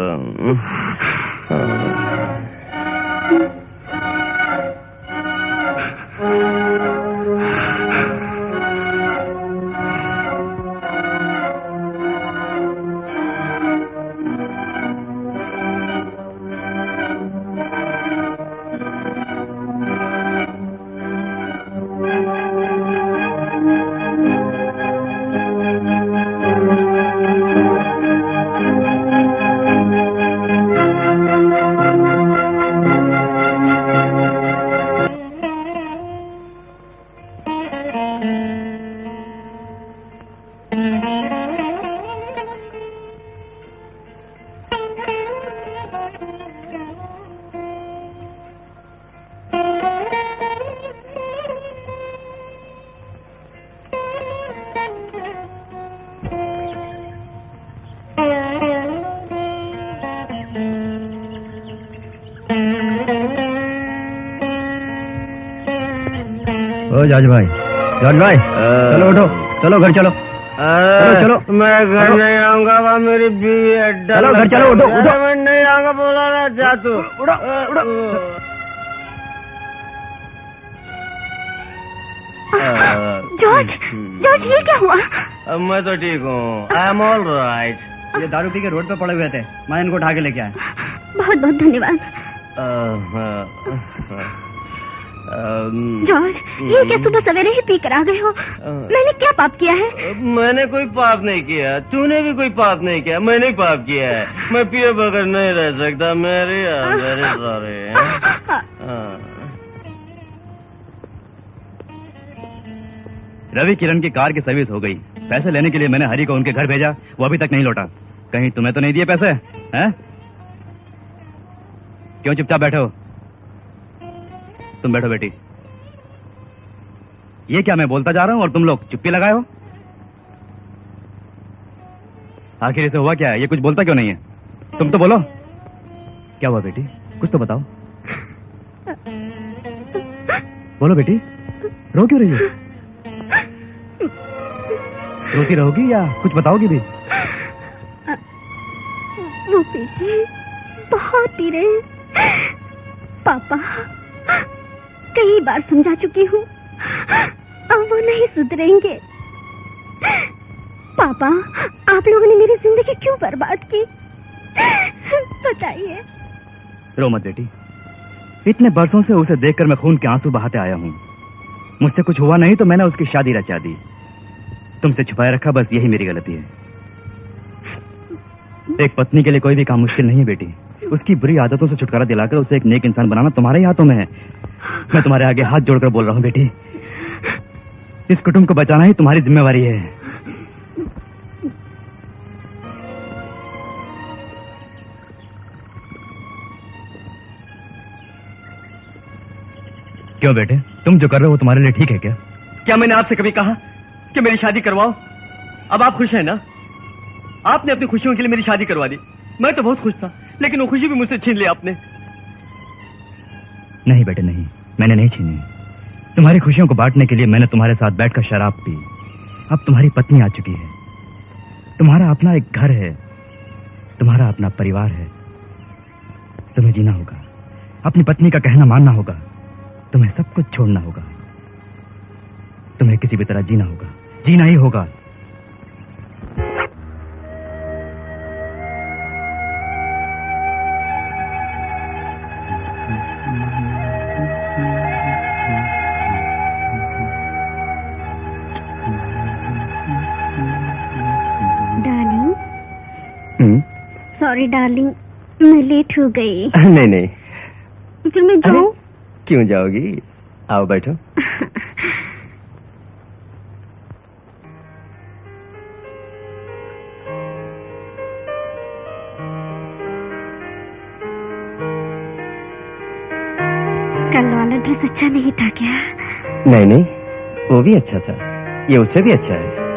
जॉर्ज भाई, चलो उठो, चलो घर चलो। चलो मैं घर नहीं आऊंगा, मेरी बीवी है। चलो घर चलो, उठो उठो। मैं नहीं आऊंगा, बोला ना, जा तू। उठो उठो। जॉर्ज, जॉर्ज ये क्या हुआ? मैं तो ठीक हूँ, आई एम ऑल राइट। ये दारू पी के रोड पे पड़े हुए थे, मैं इनको उठा के लेके आया। बहुत बहुत धन्यवाद। जॉर्ज, ये क्या सुबह सवेरे ही पी कर आ गए हो? मैंने क्या पाप किया है? मैंने कोई पाप नहीं किया, तूने भी कोई पाप नहीं किया, मैंने ही पाप किया है। मैं पिए बगैर नहीं रह सकता। मेरे सॉरी। रवि किरण की कार की सर्विस हो गई। पैसे लेने के लिए मैंने हरी को उनके घर भेजा, वो अभी तक नहीं लौटा। कहीं तुम्हें तो नहीं दिए पैसे? हैं? क्यों चुपचाप बैठे हो? तुम बैठो बेटी। ये क्या मैं बोलता जा रहा हूं और तुम लोग चुप्पी लगाए हो? आखिर इसे हुआ क्या है? ये कुछ बोलता क्यों नहीं है? तुम तो बोलो, क्या हुआ बेटी? कुछ तो बताओ। बोलो बेटी, रो क्यों रही हो? रोती रहोगी या कुछ बताओगी भी? वो पीते, बहुत पी रहे। पापा, कई बार समझा चुकी हूँ, अब वो नहीं सुधरेंगे। पापा, आप लोगों ने मेरी जिंदगी क्यों बर्बाद की? बताइए। रो मत बेटी, इतने बरसों से उसे देखकर मैं खून के आंसू बहाते आया हूँ। मुझसे कुछ हुआ नहीं तो मैंने उसकी शादी रचा दी। तुमसे छुपाए रखा, बस यही मेरी गलती है। एक पत्नी के लिए कोई भी काम मुश्किल नहीं है बेटी। उसकी बुरी आदतों से छुटकारा दिलाकर उसे एक नेक इंसान बनाना तुम्हारे ही हाथों में है। मैं तुम्हारे आगे हाथ जोड़कर बोल रहा हूँ बेटी, इस कुटुंब को बचाना ही तुम्हारी जिम्मेवारी है। क्यों बेटे, तुम जो कर रहे हो तुम्हारे लिए ठीक है क्या? क्या मैंने आपसे कभी कहा कि मेरी शादी करवाओ? अब आप खुश हैं ना? आपने अपनी खुशियों के लिए मेरी शादी करवा दी। मैं तो बहुत खुश था, लेकिन वो खुशी भी मुझसे छीन ली आपने। नहीं बेटे नहीं, मैंने नहीं छीनी। तुम्हारी खुशियों को बांटने के लिए मैंने तुम्हारे साथ बैठकर शराब पी। अब तुम्हारी पत्नी आ चुकी है, तुम्हारा अपना एक घर है, तुम्हारा अपना परिवार है। तुम्हें जीना होगा, अपनी पत्नी का कहना मानना होगा, तुम्हें सब कुछ छोड़ना होगा। तुम्हें किसी भी तरह जीना होगा, जीना ही होगा। डार्लिंग, सॉरी डार्लिंग, मैं लेट हो गई। नहीं नहीं, फिर मैं जाऊं? क्यों जाओगी? आओ बैठो। कल वाला ड्रेस अच्छा नहीं था क्या? नहीं नहीं, वो भी अच्छा था, ये उससे भी अच्छा है।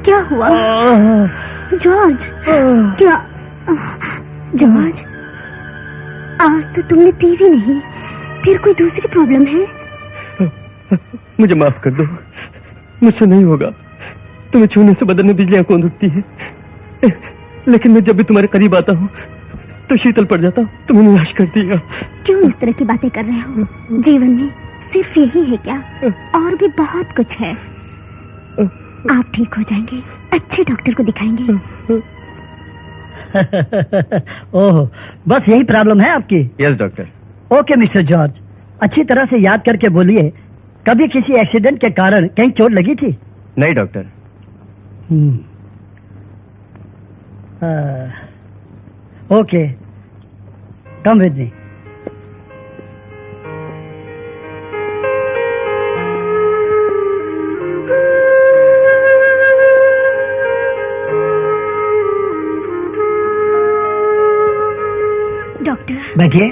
क्या हुआ जॉर्ज? क्या जॉर्ज, आज तो तुमने पी भी नहीं, फिर कोई दूसरी प्रॉब्लम है? मुझे माफ कर दो, मुझसे नहीं होगा। तुम्हें छूने से बदन में बिजलियां कौन उठती है, लेकिन मैं जब भी तुम्हारे करीब आता हूँ तो शीतल पड़ जाता हूँ। तुम्हें निराश कर दिया। क्यों इस तरह की बातें कर रहे हो? जीवन में सिर्फ यही है क्या? और भी बहुत कुछ है। आप ठीक हो जाएंगे, अच्छे डॉक्टर को दिखाएंगे। ओह, बस यही प्रॉब्लम है आपकी? Yes doctor. Okay mister George, अच्छी तरह से याद करके बोलिए, कभी किसी एक्सीडेंट के कारण कहीं चोट लगी थी? नहीं doctor. Okay, come with me. Doctor बैठिए।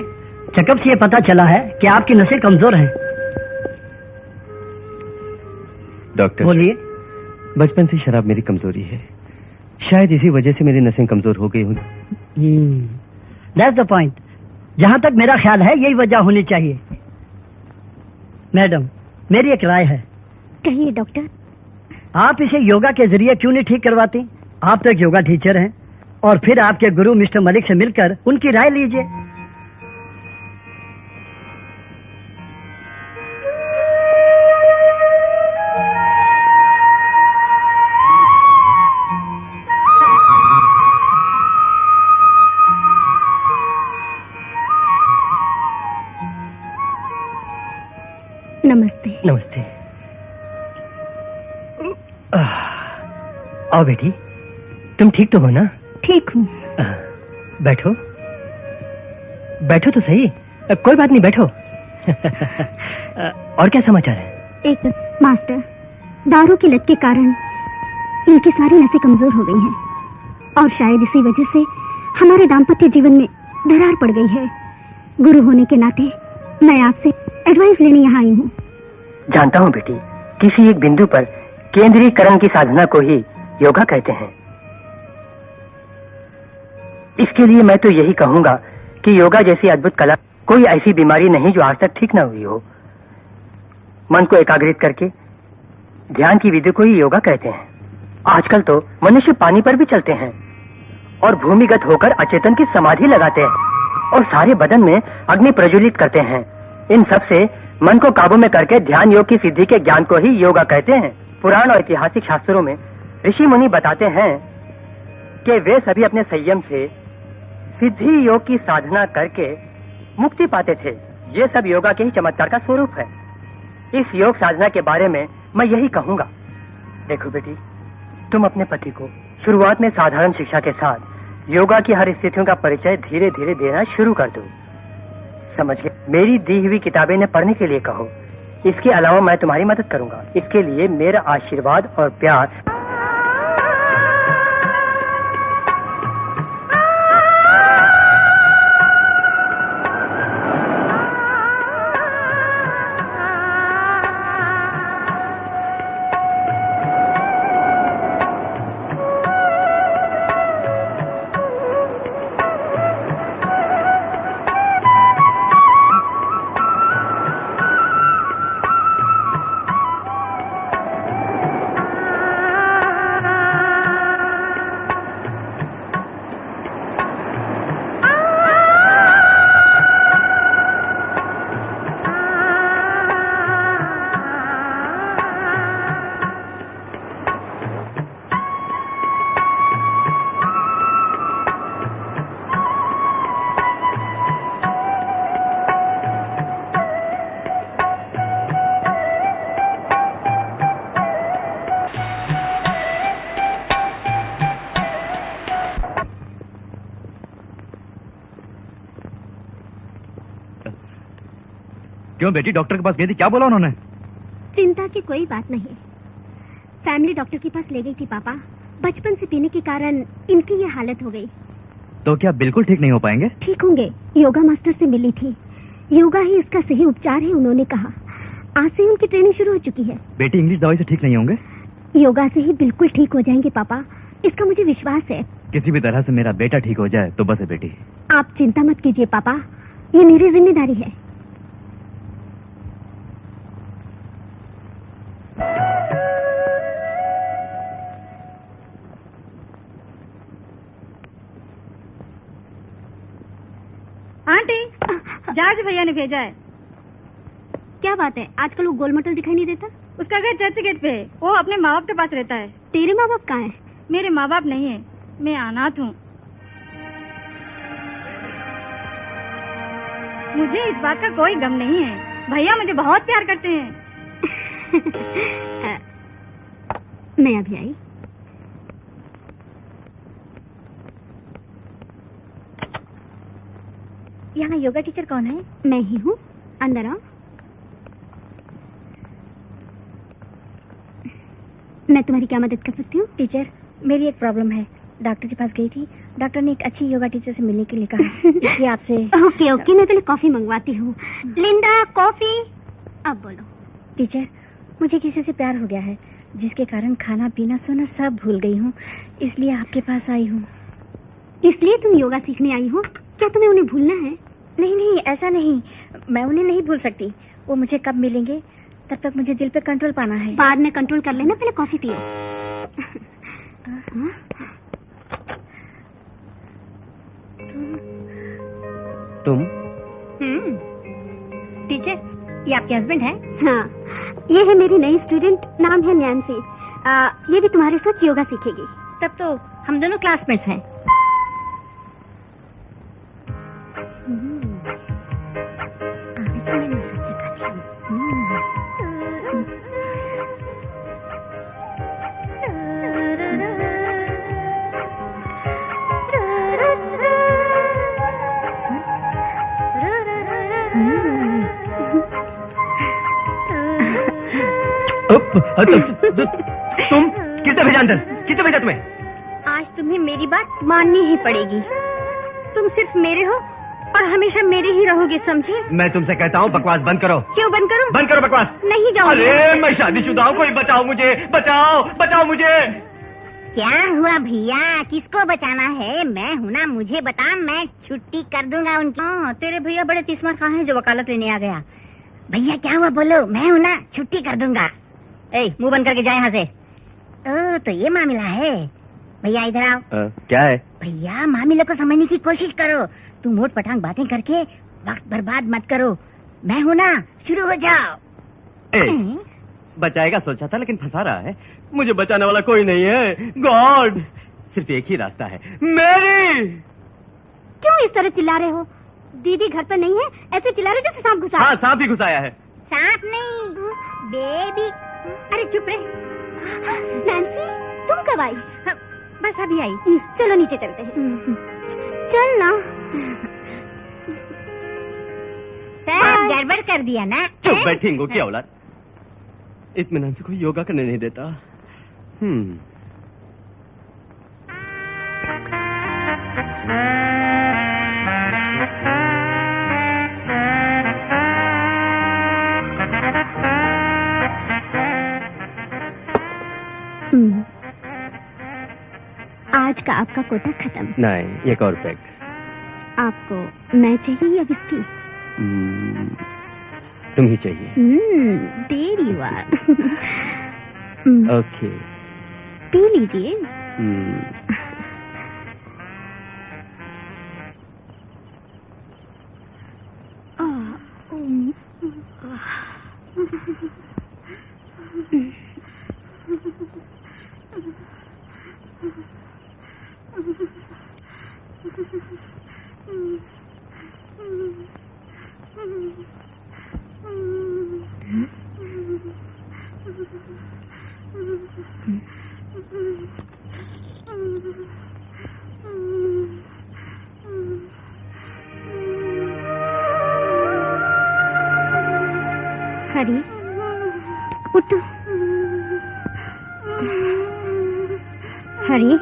चेकअप से ये पता चला है कि आपकी नसें कमजोर हैं। डॉक्टर बोलिए। बचपन से शराब मेरी कमजोरी है, शायद इसी वजह से मेरी नसें कमजोर हो गई होंगी। That's the point. जहां तक मेरा ख्याल है यही वजह होनी चाहिए। मैडम, मेरी एक राय है। कहिए डॉक्टर। आप इसे योगा के जरिए क्यों नहीं ठीक करवाती? आप तो एक योगा टीचर हैं, और फिर आपके गुरु मिस्टर मलिक से मिलकर उनकी राय लीजिए। नमस्ते। नमस्ते। आओ बेटी, तुम ठीक तो हो ना? ठीक हूँ। बैठो। बैठो तो सही। कोई बात नहीं, बैठो। और क्या समाचार है? एक मास्टर, दारू की लत के कारण इनकी सारी नसें कमजोर हो गई हैं और शायद इसी वजह से हमारे दाम्पत्य जीवन में दरार पड़ गई है। गुरु होने के नाते मैं आपसे एडवाइस लेने यहाँ आई हूँ। जानता हूँ बेटी, किसी एक बिंदु पर केंद्रीकरण की साधना को ही योगा कहते हैं। इसके लिए मैं तो यही कहूंगा कि योगा जैसी अद्भुत कला, कोई ऐसी बीमारी नहीं जो आज तक ठीक न हुई हो। मन को एकाग्रित करके ध्यान की विधि को ही योगा कहते हैं। आजकल तो मनुष्य पानी पर भी चलते हैं और भूमिगत होकर अचेतन की समाधि लगाते हैं और सारे बदन में अग्नि प्रज्वलित करते हैं। इन सब से मन को काबू में करके ध्यान योग की सिद्धि के ज्ञान को ही योगा कहते हैं। पुराण और ऐतिहासिक शास्त्रों में ऋषि मुनि बताते हैं कि वे सभी अपने संयम से सिद्धि योग की साधना करके मुक्ति पाते थे। ये सब योगा के ही चमत्कार का स्वरूप है। इस योग साधना के बारे में मैं यही कहूंगा। देखो बेटी, तुम अपने पति को शुरुआत में साधारण शिक्षा के साथ योगा की हर स्थितियों का परिचय धीरे धीरे देना शुरू कर दो। समझ गए? मेरी दी हुई किताबें ने पढ़ने के लिए कहो। इसके अलावा मैं तुम्हारी मदद करूंगा। इसके लिए मेरा आशीर्वाद और प्यार। क्यों बेटी, डॉक्टर के पास गई थी, क्या बोला उन्होंने? चिंता की कोई बात नहीं। फैमिली डॉक्टर के पास ले गई थी पापा। बचपन से पीने के कारण इनकी ये हालत हो गई। तो क्या बिल्कुल ठीक नहीं हो पाएंगे? ठीक होंगे। योगा मास्टर से मिली थी, योगा ही इसका सही उपचार है उन्होंने कहा। आज से उनकी ट्रेनिंग शुरू हो चुकी है। बेटी, इंग्लिश दवाई से ठीक नहीं होंगे? योगा से ही बिल्कुल ठीक हो जाएंगे पापा, इसका मुझे विश्वास है। किसी भी तरह से मेरा बेटा ठीक हो जाए तो बस है बेटी। आप चिंता मत कीजिए पापा, ये मेरी जिम्मेदारी है। आंटी, जॉर्ज भैया ने भेजा है। क्या बात है, आजकल वो गोल मटोल दिखाई नहीं देता? उसका घर चर्च गेट पे है। वो अपने माँ बाप के पास रहता है। तेरे माँ बाप कहाँ हैं? मेरे माँ बाप नहीं है, मैं अनाथ हूँ। मुझे इस बात का कोई गम नहीं है। भैया मुझे बहुत प्यार करते हैं। मैं अभी आई। यहाँ योगा टीचर कौन है? मैं ही हूँ, अंदर आओ। मैं तुम्हारी क्या मदद कर सकती हूँ? टीचर, मेरी एक प्रॉब्लम है। डॉक्टर के पास गई थी, डॉक्टर ने एक अच्छी योगा टीचर से मिलने के लिए कहा। इसलिए आपसे। ओके ओके, मैं पहले कॉफी मंगवाती हूँ। लिंडा, कॉफी। अब बोलो। टीचर, मुझे किसी से प्यार हो गया है, जिसके कारण खाना पीना सोना सब भूल गई हूँ। इसलिए आपके पास आई हूँ। इसलिए तुम योगा सीखने आई हो? क्या तुम्हें उन्हें भूलना है? नहीं नहीं, ऐसा नहीं। मैं उन्हें नहीं भूल सकती। वो मुझे कब मिलेंगे, तब तक मुझे दिल पे कंट्रोल पाना है। बाद में कंट्रोल कर लेना, पहले कॉफी पियो। तुम? टीचर, ये आपके हस्बैंड है? हाँ, ये है मेरी नई स्टूडेंट, नाम है नैन्सी। ये भी तुम्हारे साथ योगा सीखेगी। तब तो हम दोनों क्लासमेट्स हैं। तुम किसने भेजा अंदर? किसने भेजा तुम्हें? आज तुम्हें मेरी बात माननी ही पड़ेगी। तुम सिर्फ मेरे हो और हमेशा मेरे ही रहोगे, समझे? मैं तुमसे कहता हूँ बकवास बंद करो। क्यों बंद करूं? बंद करो बकवास। नहीं जाऊंगी। अरे मैं शादीशुदा हूँ, कोई बचाओ मुझे, बचाओ बचाओ मुझे। क्या हुआ भैया, किसको बचाना है? मैं हूँ ना, मुझे बता, मैं छुट्टी कर दूंगा उनकी। तेरे भैया बड़े तिस्मर खां हैं जो वकालत लेने आ गया। भैया क्या हुआ बोलो, मैं हूँ ना, छुट्टी कर दूंगा। मुंह बंद करके जाए यहाँ से। तो ये मामला है। भैया इधर आओ। क्या है? भैया मामले को समझने की कोशिश करो। तुम मोट पटांग बातें करके वक्त बर्बाद मत करो। मैं हूँ ना, शुरू हो जाओ। बचाएगा सोचा था लेकिन फंसा रहा है। मुझे बचाने वाला कोई नहीं है। गॉड, सिर्फ एक ही रास्ता है, मेरी। क्यों इस तरह चिल्ला रहे हो? दीदी घर पर नहीं है, ऐसे चिल्ला रहे जैसे सांप घुसा। हाँ, सांप ही घुसाया है। सांप नहीं, बेबी। अरे चुप रहे। नैन्सी, तुम कब आई? बस अभी आई। चलो नीचे चलते हैं। चल ना। सब गड़बड़ कर दिया ना। चुप बैठेंगे क्या औलाद? इत्मीनान से कोई योगा करने नहीं देता। आज का आपका कोटा खत्म। नहीं, एक और पैक। आपको मैं चाहिए या विस्की? तुम ही चाहिए। There you are. ओके, पी लीजिए। हरी, उठ। हरी,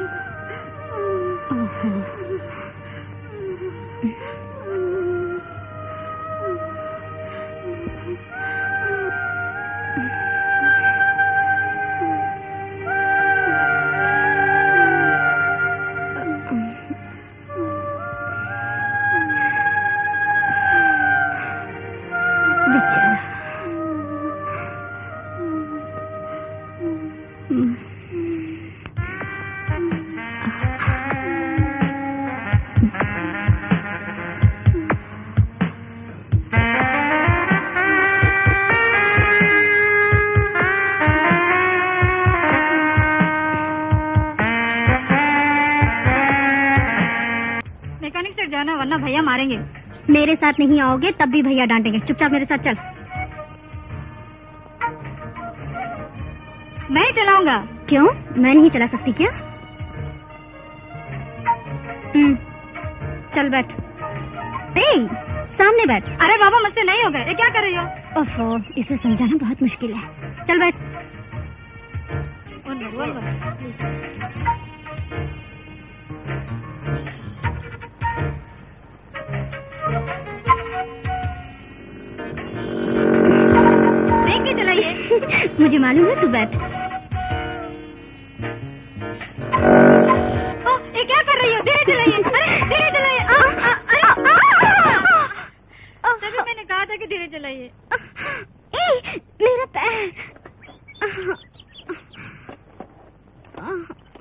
मैकेनिक से जाना वरना भैया मारेंगे। मेरे साथ नहीं आओगे तब भी भैया डांटेंगे। चुपचाप मेरे साथ चल। मैं चलाऊंगा। क्यों, मैं नहीं चला सकती क्या? चल बैठ। सामने बैठ। अरे बाबा मुझसे नहीं होगा। ये क्या कर रही हो? ओफो, इसे समझाना बहुत मुश्किल है। चल बैठ। देख के चलाइए। मुझे मालूम है, तू बैठ। ये क्या कर रही हो? धीरे चलाइए। अरे धीरे चलाइए। तभी मैंने कहा था कि धीरे चलाइए। मेरा पैर।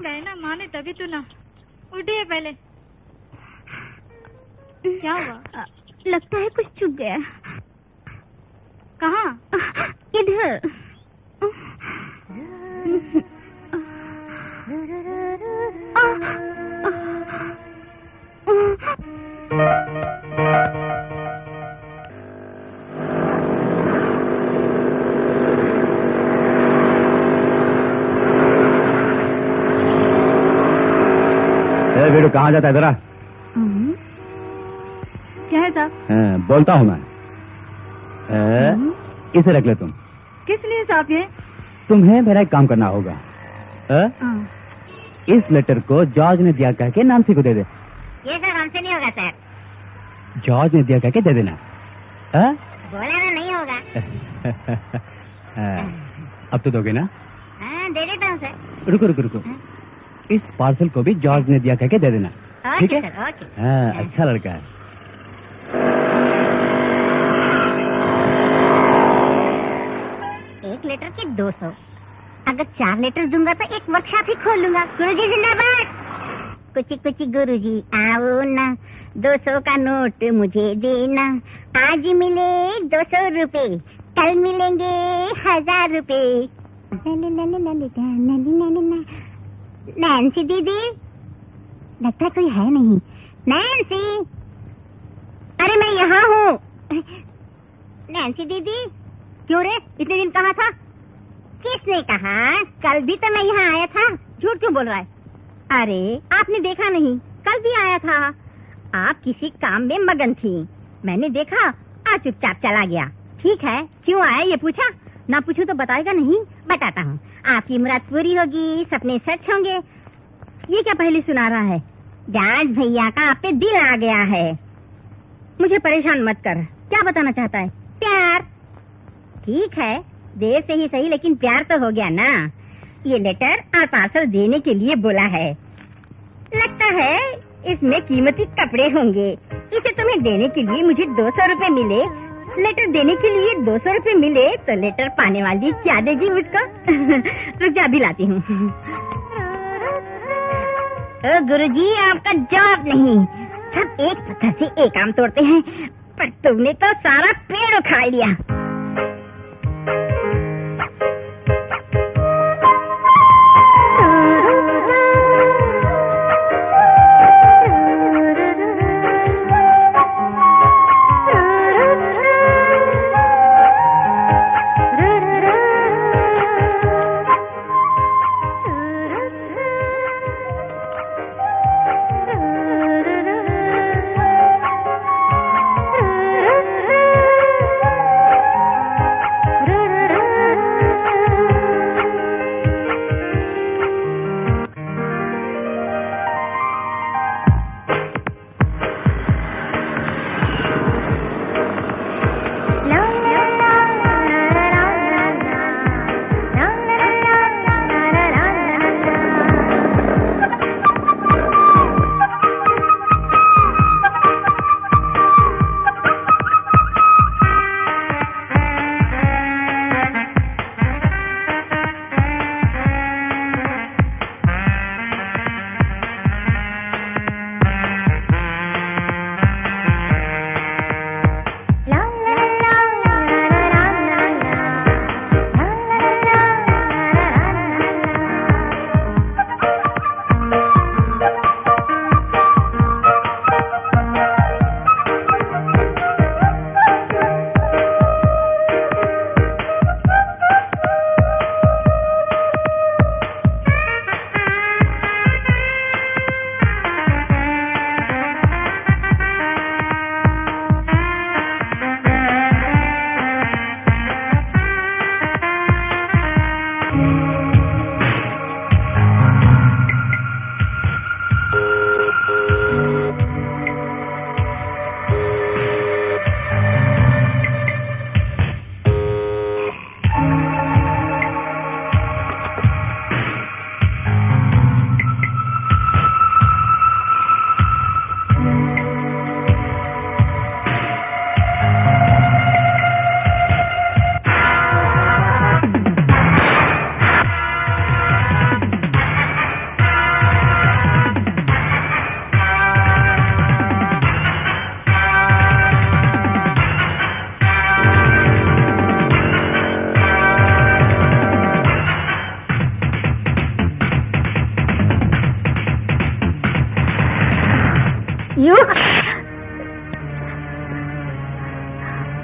गए ना माने तभी तो ना। उठिए पहले। क्या हुआ? लगता है कुछ चुभ गया। कहाँ? इधर। बेटू कहाँ जाता है जरा? क्या है साहब? बोलता हूँ मैं। इसे रख ले तुम। किस लिए साहब? ये तुम्हें मेरा एक काम करना होगा। इस लेटर को जॉर्ज ने दिया कह के नानसी को दे दे। ये सर हमसे नहीं होगा सर। जॉर्ज ने दिया कह के दे देना। बोला ना नहीं होगा। अब तो दोगे ना? हाँ, दे देता हूँ सर। रुको रुको रुको, इस पार्सल को भी जॉर्ज ने दिया कह के दे देना। ठीक है? Sir, okay. हाँ, अच्छा लड़का है। एक लेटर के 200। अगर 4 लेटर दूंगा तो एक वर्कशॉप ही खोल लूंगा। गुरुजी जिंदाबाद। कुछ गुरुजी आओ ना, 200 का नोट मुझे देना। आज मिले 200 रुपए, कल मिलेंगे 1000 रुपए। नैन्सी दीदी, लगता है कोई है नहीं। नैन्सी, अरे मैं यहाँ हूँ। नैन्सी दीदी, क्यों रे, इतने दिन कहाँ था? किसने कहा? कल भी तो मैं यहाँ आया था। झूठ क्यों बोल रहा है? अरे आपने देखा नहीं, कल भी आया था। आप किसी काम में मगन थी, मैंने देखा, आज चुपचाप चला गया। ठीक है, क्यों आया ये पूछा? ना पूछूं तो बताएगा नहीं? बताता हूँ। आपकी मुराद पूरी होगी, सपने सच होंगे। ये क्या पहले सुना रहा है? जाज भैया का आप पे दिल आ गया है। मुझे परेशान मत कर। क्या बताना चाहता है? प्यार। ठीक है, देर से ही सही, लेकिन प्यार तो हो गया ना। ये लेटर और पार्सल देने के लिए बोला है। लगता है इसमें कीमती कपड़े होंगे। इसे तुम्हें देने के लिए मुझे 200 रुपए मिले, लेटर देने के लिए 200 रुपए मिले, तो लेटर पाने वाली क्या देगी मुझको? रुक जा, अभी लाती हूँ। गुरुजी, आपका जवाब नहीं। सब एक पत्थर से एक आम तोड़ते हैं, पर तुमने तो सारा पेड़ उखाड़ लिया।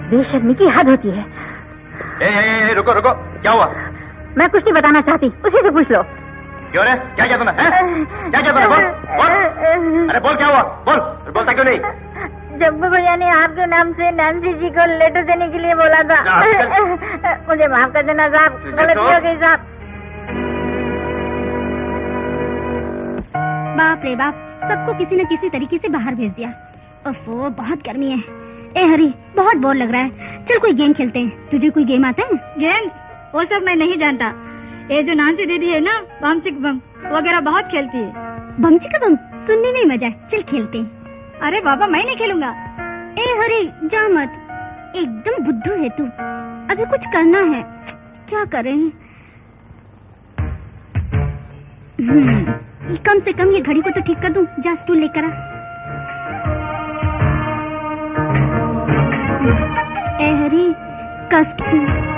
बेशर्मी की हद होती है। रुको रुको, क्या हुआ? मैं कुछ नहीं बताना चाहती, उसी से पूछ लो। क्यों रे, क्या क्या तूने? क्या क्या तूने? बोल बोल, अरे बोल, क्या हुआ? बोल, बोलता क्यों नहीं? जब्बू भैया ने आपके नाम से नैन्सी जी को लेटर देने के लिए बोला था। मुझे माफ कर देना साहब, गलती हो गई साहब। बाप रे बाप, सबको किसी न किसी तरीके से बाहर भेज दिया। ओफो, बहुत गर्मी है। ए हरी, बहुत बोर लग रहा है, चल कोई गेम खेलते हैं। तुझे कोई गेम आता है? गेम वो सब मैं नहीं जानता। ये जो नानसी दीदी है ना, बम चिक बम वगैरह बहुत खेलती है। बम चिका बम सुनने में मजा है, चल खेलते हैं। अरे बाबा, मैं नहीं खेलूंगा। ए हरी, जा मत, एकदम बुद्धू है तू। अभी कुछ करना है, क्या करें? कम से कम ये घड़ी को तो ठीक कर दूं। जा स्टूल लेकर आ। ए हरी, कस के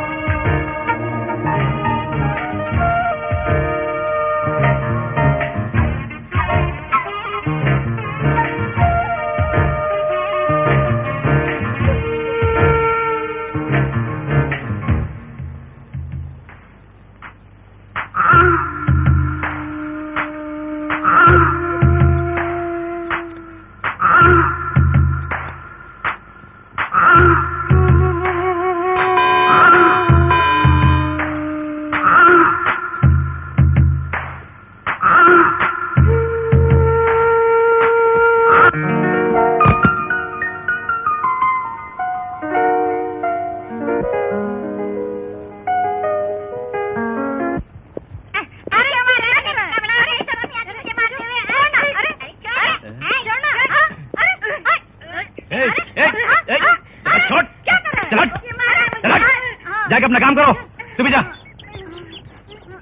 जाके अपना काम करो। तू भी जा।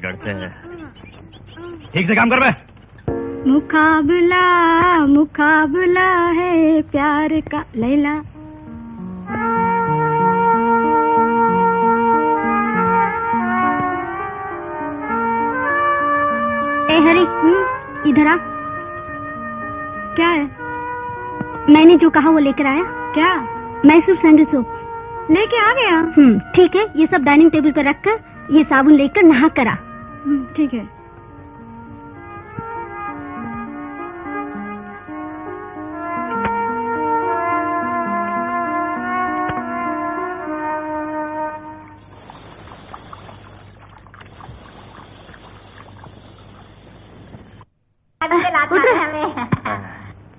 डरते हैं। ठीक से काम कर बे। मुकाबला मुकाबला है प्यार का लैला। ए हरी, इधर आ। क्या है? मैंने जो कहा वो लेकर आया। क्या? मैसूर सैंडल सोप लेके आ गया। ठीक है, ये सब डाइनिंग टेबल पर रखकर ये साबुन लेकर नहा कर आ। ठीक है।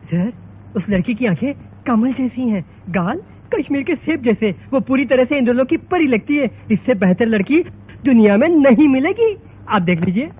सर, उस लड़की की आंखें कमल जैसी हैं, गाल कश्मीर के सेब जैसे। वो पूरी तरह से इंद्रलोक की परी लगती है। इससे बेहतर लड़की दुनिया में नहीं मिलेगी। आप देख लीजिए।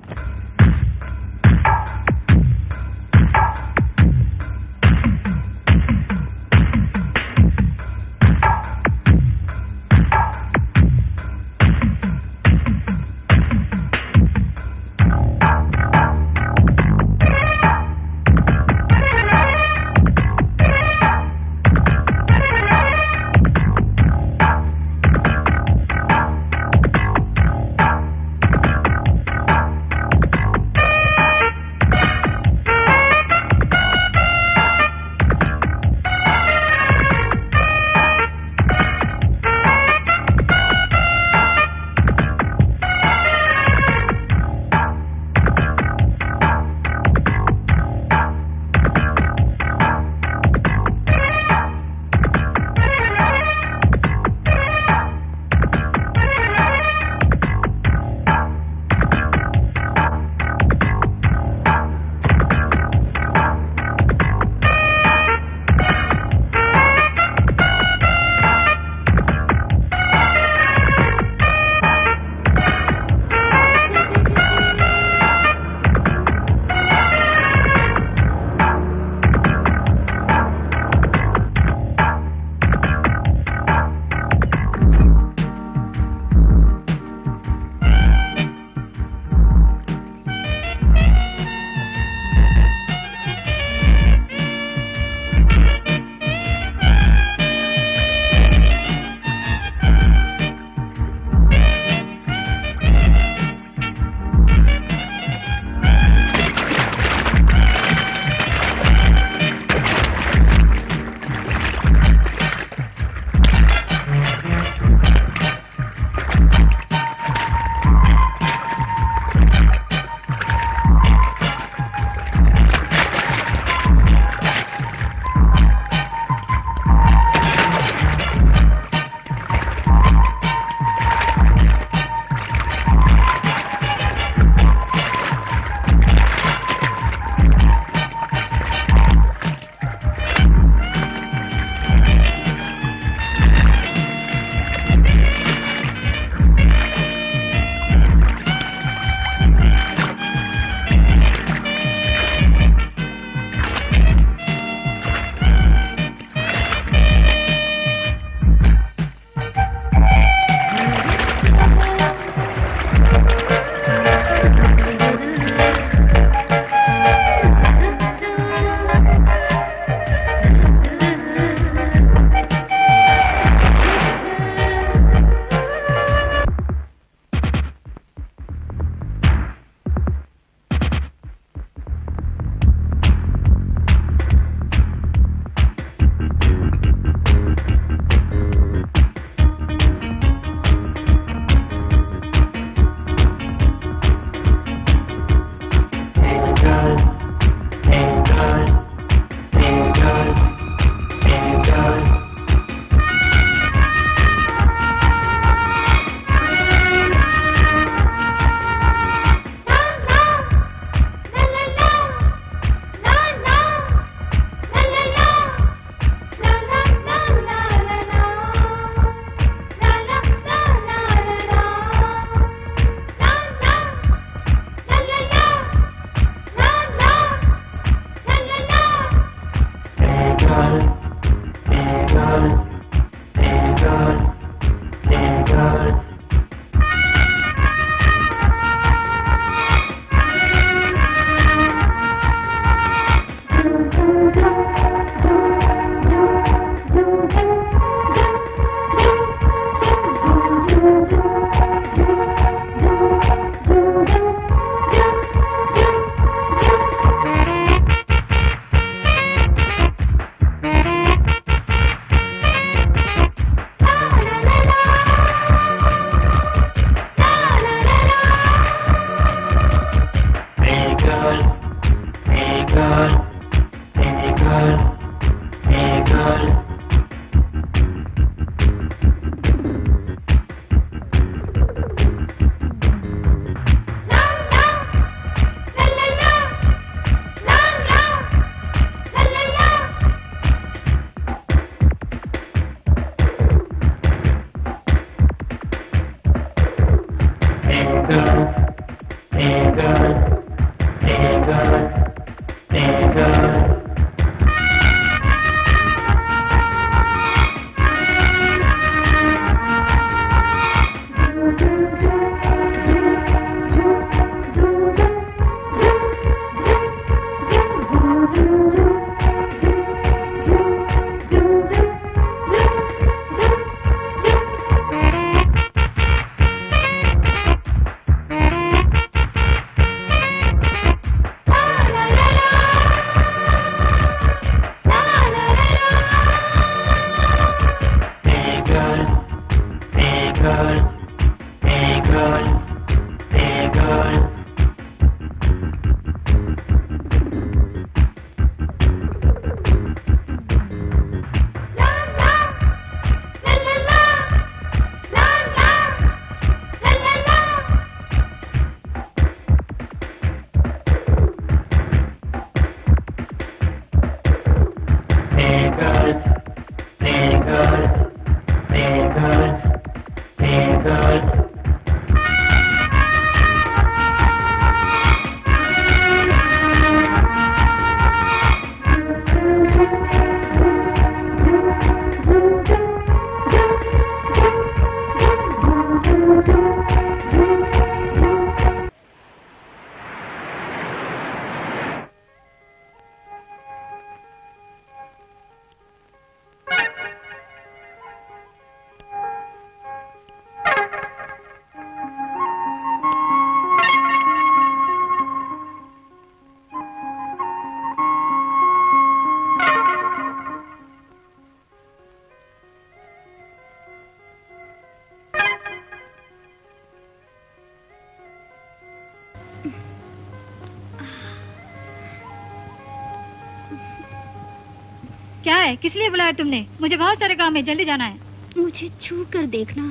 क्या है, किस लिए बुलाया तुमने? मुझे बहुत सारे काम है, जल्दी जाना है। मुझे छू कर देखना।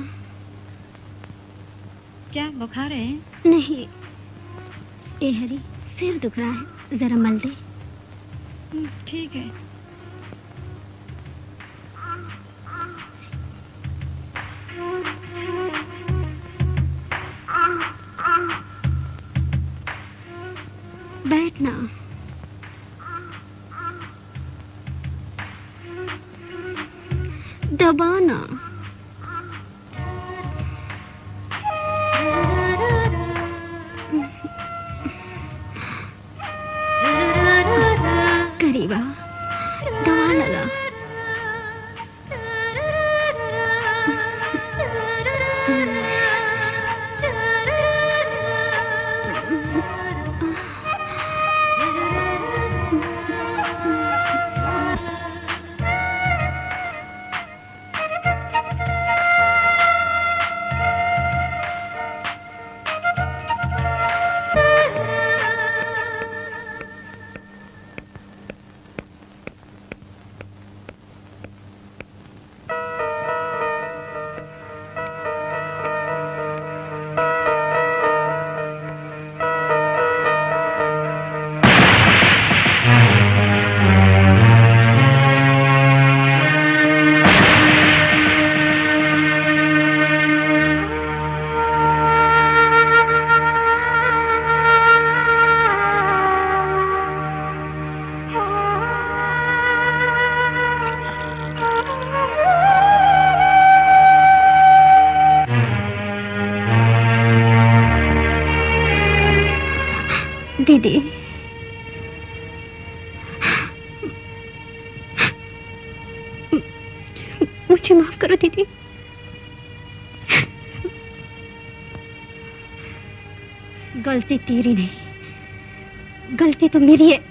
क्या बुखार है? नहीं, ए हरी, सिर दुख रहा है, जरा मल दे। ठीक है। बैठना। दबाना। करीबा, दवा लगा। दीदी, मुझे माफ करो दीदी। गलती तेरी नहीं, गलती तो मेरी है।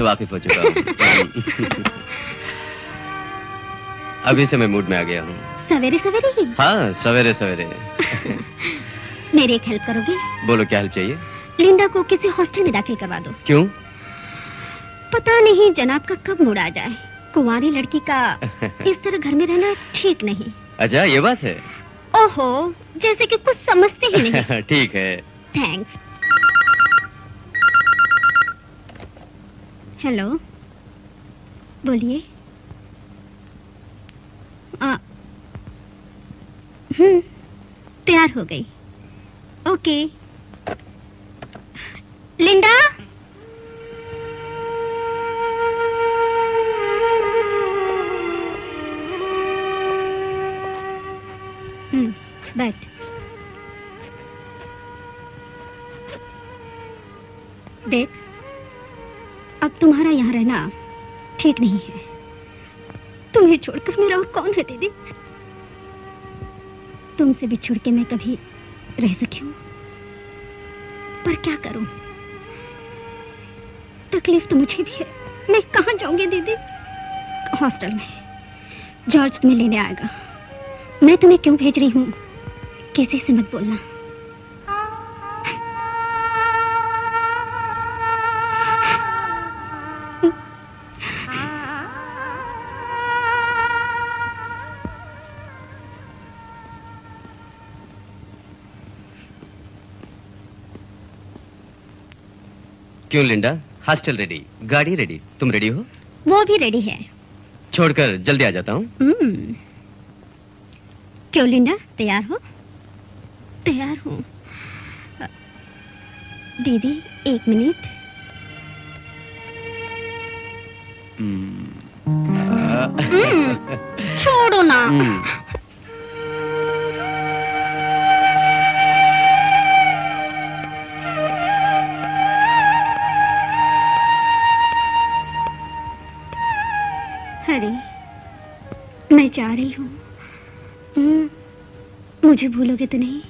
वाकिफ हो चुका हूँ। अभी से मैं मूड में आ गया हूँ। सवेरे सवेरे ही? हाँ, सवेरे सवेरे। मेरी एक हेल्प करोगे? बोलो, क्या हेल्प चाहिए? लिंडा को किसी हॉस्टल में दाखिल करवा दो। क्यों? पता नहीं जनाब का कब मूड आ जाए। कुंवारी लड़की का इस तरह घर में रहना ठीक नहीं। अच्छा, ये बात है? ओहो, जैसे कि कुछ समझते ही नहीं। ठीक है। थैंक्स। हेलो, बोलिए। तैयार हो गई। ओके। लिंडा, बैठ। देख, अब तुम्हारा यहाँ रहना ठीक नहीं है। तुम्हें छोड़कर मेरा और कौन है दीदी? तुमसे बिछुड़ के मैं कभी रह सकी हूँ, पर क्या करूं? तकलीफ तो मुझे भी है। मैं कहाँ जाऊंगी दीदी? हॉस्टल में। जॉर्ज तुम्हें लेने आएगा। मैं तुम्हें क्यों भेज रही हूँ किसी से मत बोलना। क्यों लिंडा? हॉस्टल रेडी, गाड़ी रेडी, तुम रेडी हो? वो भी रेडी है। छोड़कर जल्दी आ जाता हूँ। क्यों लिंडा, तैयार हो? तैयार हूँ। दीदी, 1 मिनट। छोड़ो ना। हरी, मैं चाह रही हूँ मुझे भूलोगे तो नहीं?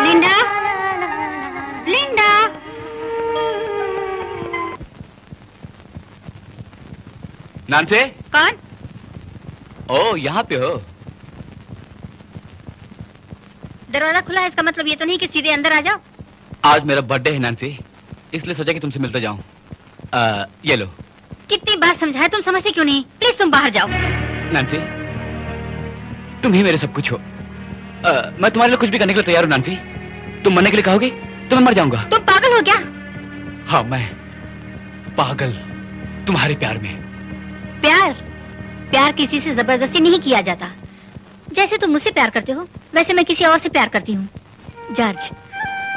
लिंडा, लिंडा। नानसे? कौन? ओ, यहाँ पे हो? दरवाजा खुला है, इसका मतलब ये तो नहीं कि सीधे अंदर आ जाओ। आज मेरा बर्थडे है नैन्सी, इसलिए सोचा कि तुमसे मिलते जाऊं। ये लो। कितनी बार समझाया, तुम समझते क्यों नहीं? प्लीज तुम बाहर जाओ। नैन्सी, तुम ही मेरे सब कुछ हो। मैं तुम्हारे लिए कुछ भी करने के लिए तैयार हूँ नैन्सी। तुम मरने के लिए कहोगे तो मैं मर जाऊंगा। तुम पागल हो क्या? हाँ, मैं पागल तुम्हारे प्यार में। प्यार? प्यार किसी से जबरदस्ती नहीं किया जाता। जैसे तुम मुझसे प्यार करते हो, वैसे मैं किसी और से प्यार करती हूँ। जॉर्ज,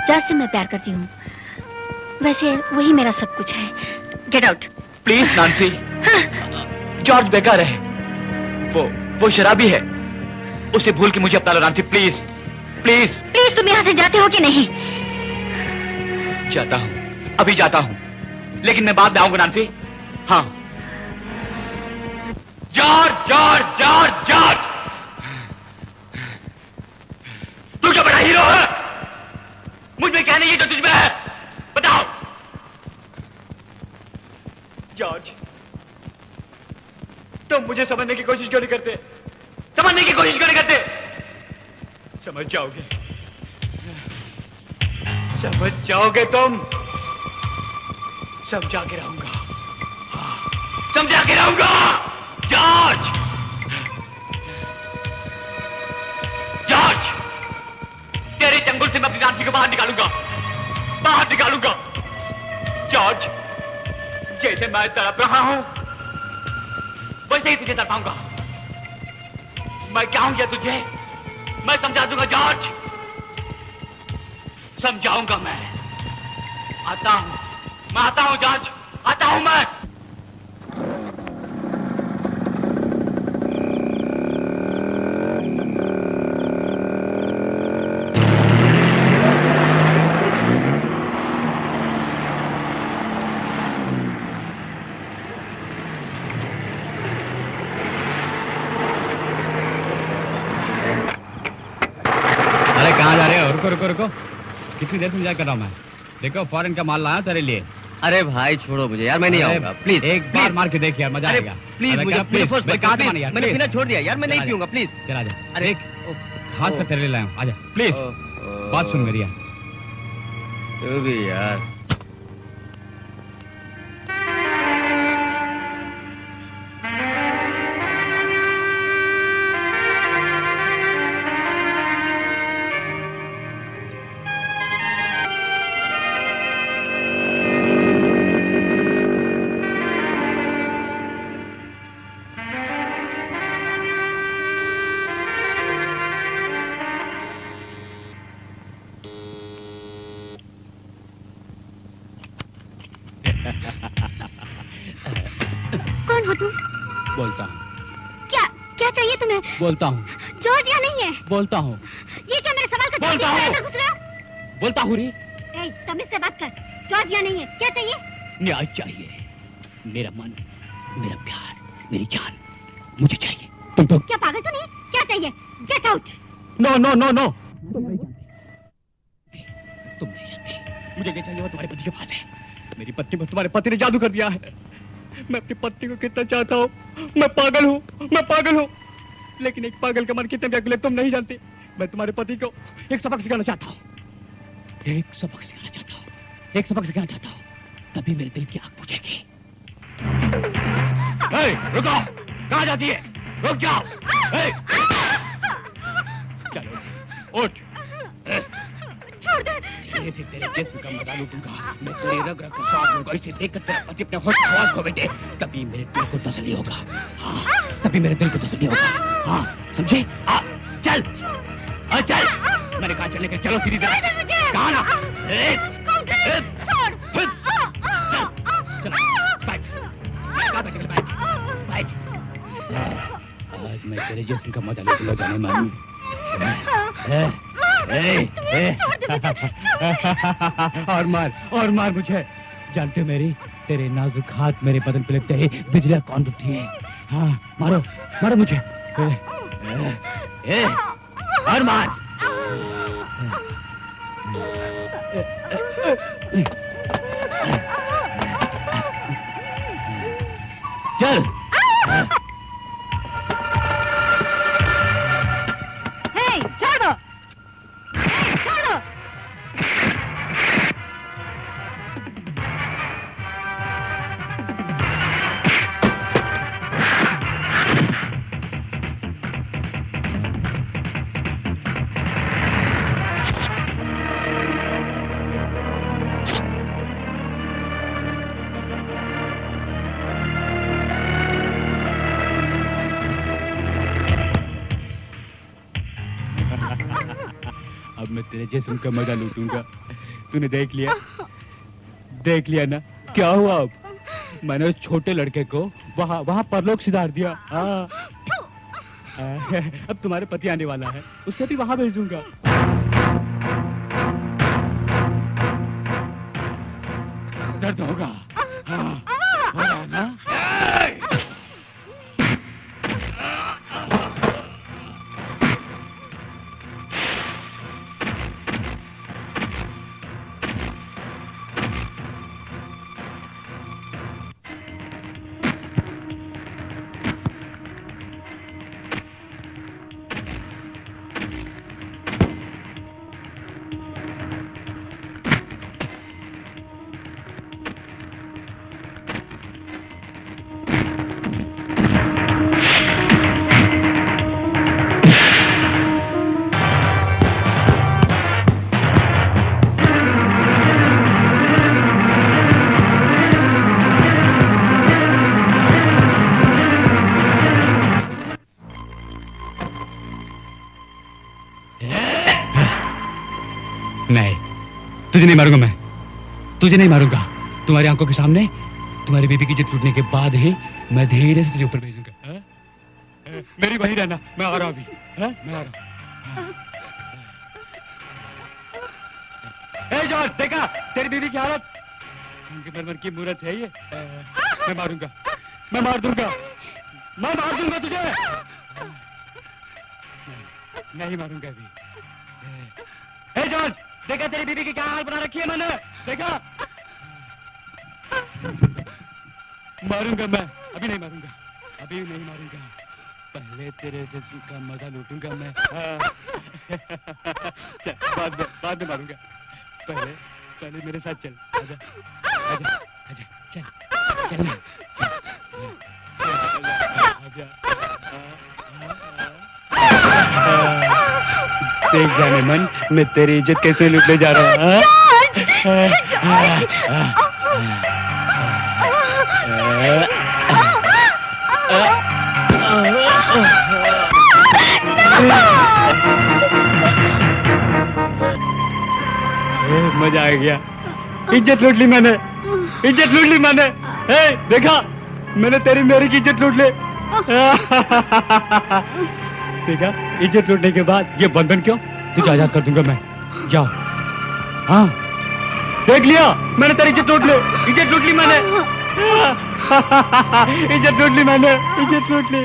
जॉर्ज से मैं प्यार करती हूँ। वैसे वही मेरा सब कुछ है। Get out. Please Nancy. George बेकार है, वो शराबी है। उसे भूल के मुझे अपना लो नैन्सी, प्लीज प्लीज। प्लीज तुम यहाँ से जाते हो कि नहीं? जाता हूँ, अभी जाता हूँ, लेकिन मैं बाद में आऊंगा नैन्सी। हाँ। जॉर्ज, जॉर्ज, जॉर्ज, जॉर्ज, तू क्या बड़ा हीरो है? मुझ में क्या नहीं है जो तुझ में है? बताओ। जॉर्ज, तुम मुझे समझने की कोशिश क्यों नहीं करते? समझने की कोशिश क्यों नहीं करते? समझ जाओगे, समझ जाओगे तुम। समझा के रहूंगा, हाँ, समझा के रहूंगा। जॉर्ज, जॉर्ज, तेरे चंगुल से मैं अपनी नानसी को बाहर निकालूंगा, बाहर निकालूंगा। जॉर्ज, जैसे मैं तड़प रहा हूं, वैसे ही तुझे तड़पाऊंगा। मैं क्या हूं तुझे? मैं समझा दूंगा जॉर्ज, समझाऊंगा मैं। आता हूं जॉर्ज, आता हूं मैं। कहाँ जा रहे हो? रुको रुको रुको, कितनी देर से इंतजार कर रहा हूँ मैं। देखो फॉरेन का माल लाया तेरे लिए। अरे भाई छोड़ो मुझे यार, मैं नहीं आऊंगा प्लीज। एक बार मार के देख यार, मजा आएगा। प्लीज मुझे प्लीज, मैंने पीना छोड़ दिया यार, मैं नहीं चला पीऊंगा प्लीज। चला जा। अरे हाथ कर तेरे लिए लाया हूँ, आजा प्लीज। बात सुन मेरी यार। तू भी यार। कौन हो तुम? बोलता हूँ। क्या चाहिए तुम्हें? बोलता हूँ। जॉर्ज यहाँ नहीं है। बोलता हूँ। ये क्या मेरे सवाल का जवाब बोलता हूँ। अंदर घुस रहे हो? बोलता हूँ री। तमीज से बात कर। जॉर्ज यहाँ नहीं है, क्या चाहिए? न्याय चाहिए। मेरा मन, मेरा प्यार, मेरी जान मुझे चाहिए। तुम तो क्या पागल तो नहीं? क्या चाहिए? Get out. No no no no, तुम नहीं जानते। मुझे क्या चाहिए वो तुम्हारे पति के पास है। मेरी पत्नी पर तुम्हारे पति ने जादू कर दिया है। मैं अपनी पत्नी को कितना चाहता हूँ। मैं पागल हूँ, लेकिन एक पागल का मन कितने व्याकुल है तुम नहीं जानते। मैं तुम्हारे पति को एक सबक सिखाना चाहता हूँ, तभी मेरे दिल की आग बुझेगी। रुको, कहाँ जाती है? रुक जाओ। चलो उठ। छोड़ दे। तेरे से तेरे जिस्म का मजा लूटूंगा। मैं तेरी रग रग का स्वाद लूंगा। इसे देखकर तेरा पति अपने होश खवास खो बैठे, तभी मेरे दिल को तसल्ली होगा। हाँ, तभी मेरे दिल को तसल्ली होगा। हाँ, समझे? चल, चल। मैंने कहा चलने के, चलो सीधी तरह। कहा ना? आज मैं तेरे जिस्म का मजा लूटूंगा जाने मानू। और मार मुझे। जानते हो मेरी तेरे नाजुक हाथ मेरे बदन पे लगते ही बिजलियां कौन उठती है। हाँ मारो मारो मुझे। और मार। चल। छोड़ो छोड़ो। अब मैं तेरे जिस्म का मजा लूटूंगा। तूने देख लिया ना क्या हुआ। अब मैंने उस छोटे लड़के को वहाँ परलोक सिधार दिया। हाँ अब तुम्हारे पति आने वाला है, उससे भी वहां भेजूंगा। दर्द होगा। हाँ हो रहा है ना। नहीं, तुझे नहीं मारूंगा। मैं तुझे नहीं मारूंगा। तुम्हारी आंखों के सामने तुम्हारी बीबी की जिद टूटने के बाद ही मैं धीरे से तुझे ऊपर भेजूंगा। मेरी वही रहना। मैं आ रहा अभी। मैं आ रहा। जॉर्ज देखा तेरी बीबी की हालत। मरमर की मूरत है ये। मैं मारूंगा। मैं मार दूंगा। मैं मार दूंगा तुझे। नहीं मारूंगा अभी। जॉर्ज देखा तेरी बीबी की क्या हाल बना रखी है मैंने। देखा मारूंगा मैं। अभी नहीं मारूंगा। अभी नहीं मारूंगा। पहले तेरे जिस्म का मजा लूटूंगा मैं। बाद में मारूंगा। पहले मेरे साथ चल। आजा आजा आजा चल चल ना। आजा। देख जाने मन मैं तेरी इज्जत कैसे लूटने जा रहा हूँ। मजा आ गया। इज्जत लूट ली मैंने। इज्जत लूट ली मैंने। देखा मैंने तेरी मेरी की इज्जत लूट ली। देखा इज्जत लूटने के बाद ये बंधन क्यों। तुझे आजाद कर दूंगा मैं। जाओ। हाँ देख लिया मैंने तेरी इज्जत लूट ली। इज्जत लूट ली मैंने। इज्जत लूट ली मैंने। इज्जत लूट ली।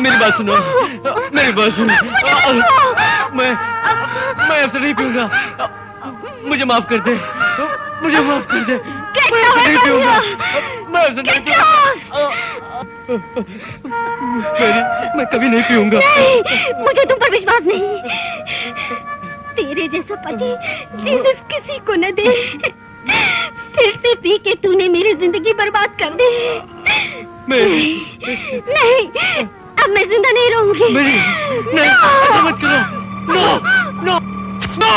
मेरी बात सुनो, मेरी बात सुनो। मैं आपसे नहीं पीऊंगा, मुझे माफ कर दे, मुझे माफ कर दे। मैं आपसे नहीं पीऊंगा, मैं आपसे नहीं पीऊंगा। मैं कभी नहीं पीऊंगा। नहीं, मुझे तुम पर विश्वास नहीं। तेरे जैसा पति जीसस किसी को न दे। फिर से पी के तूने मेरी जिंदगी बर्बाद कर दी। नहीं, अब मैं जिंदा नहीं रहूंगी। नहीं, ऐसा मत करो। No, no, no.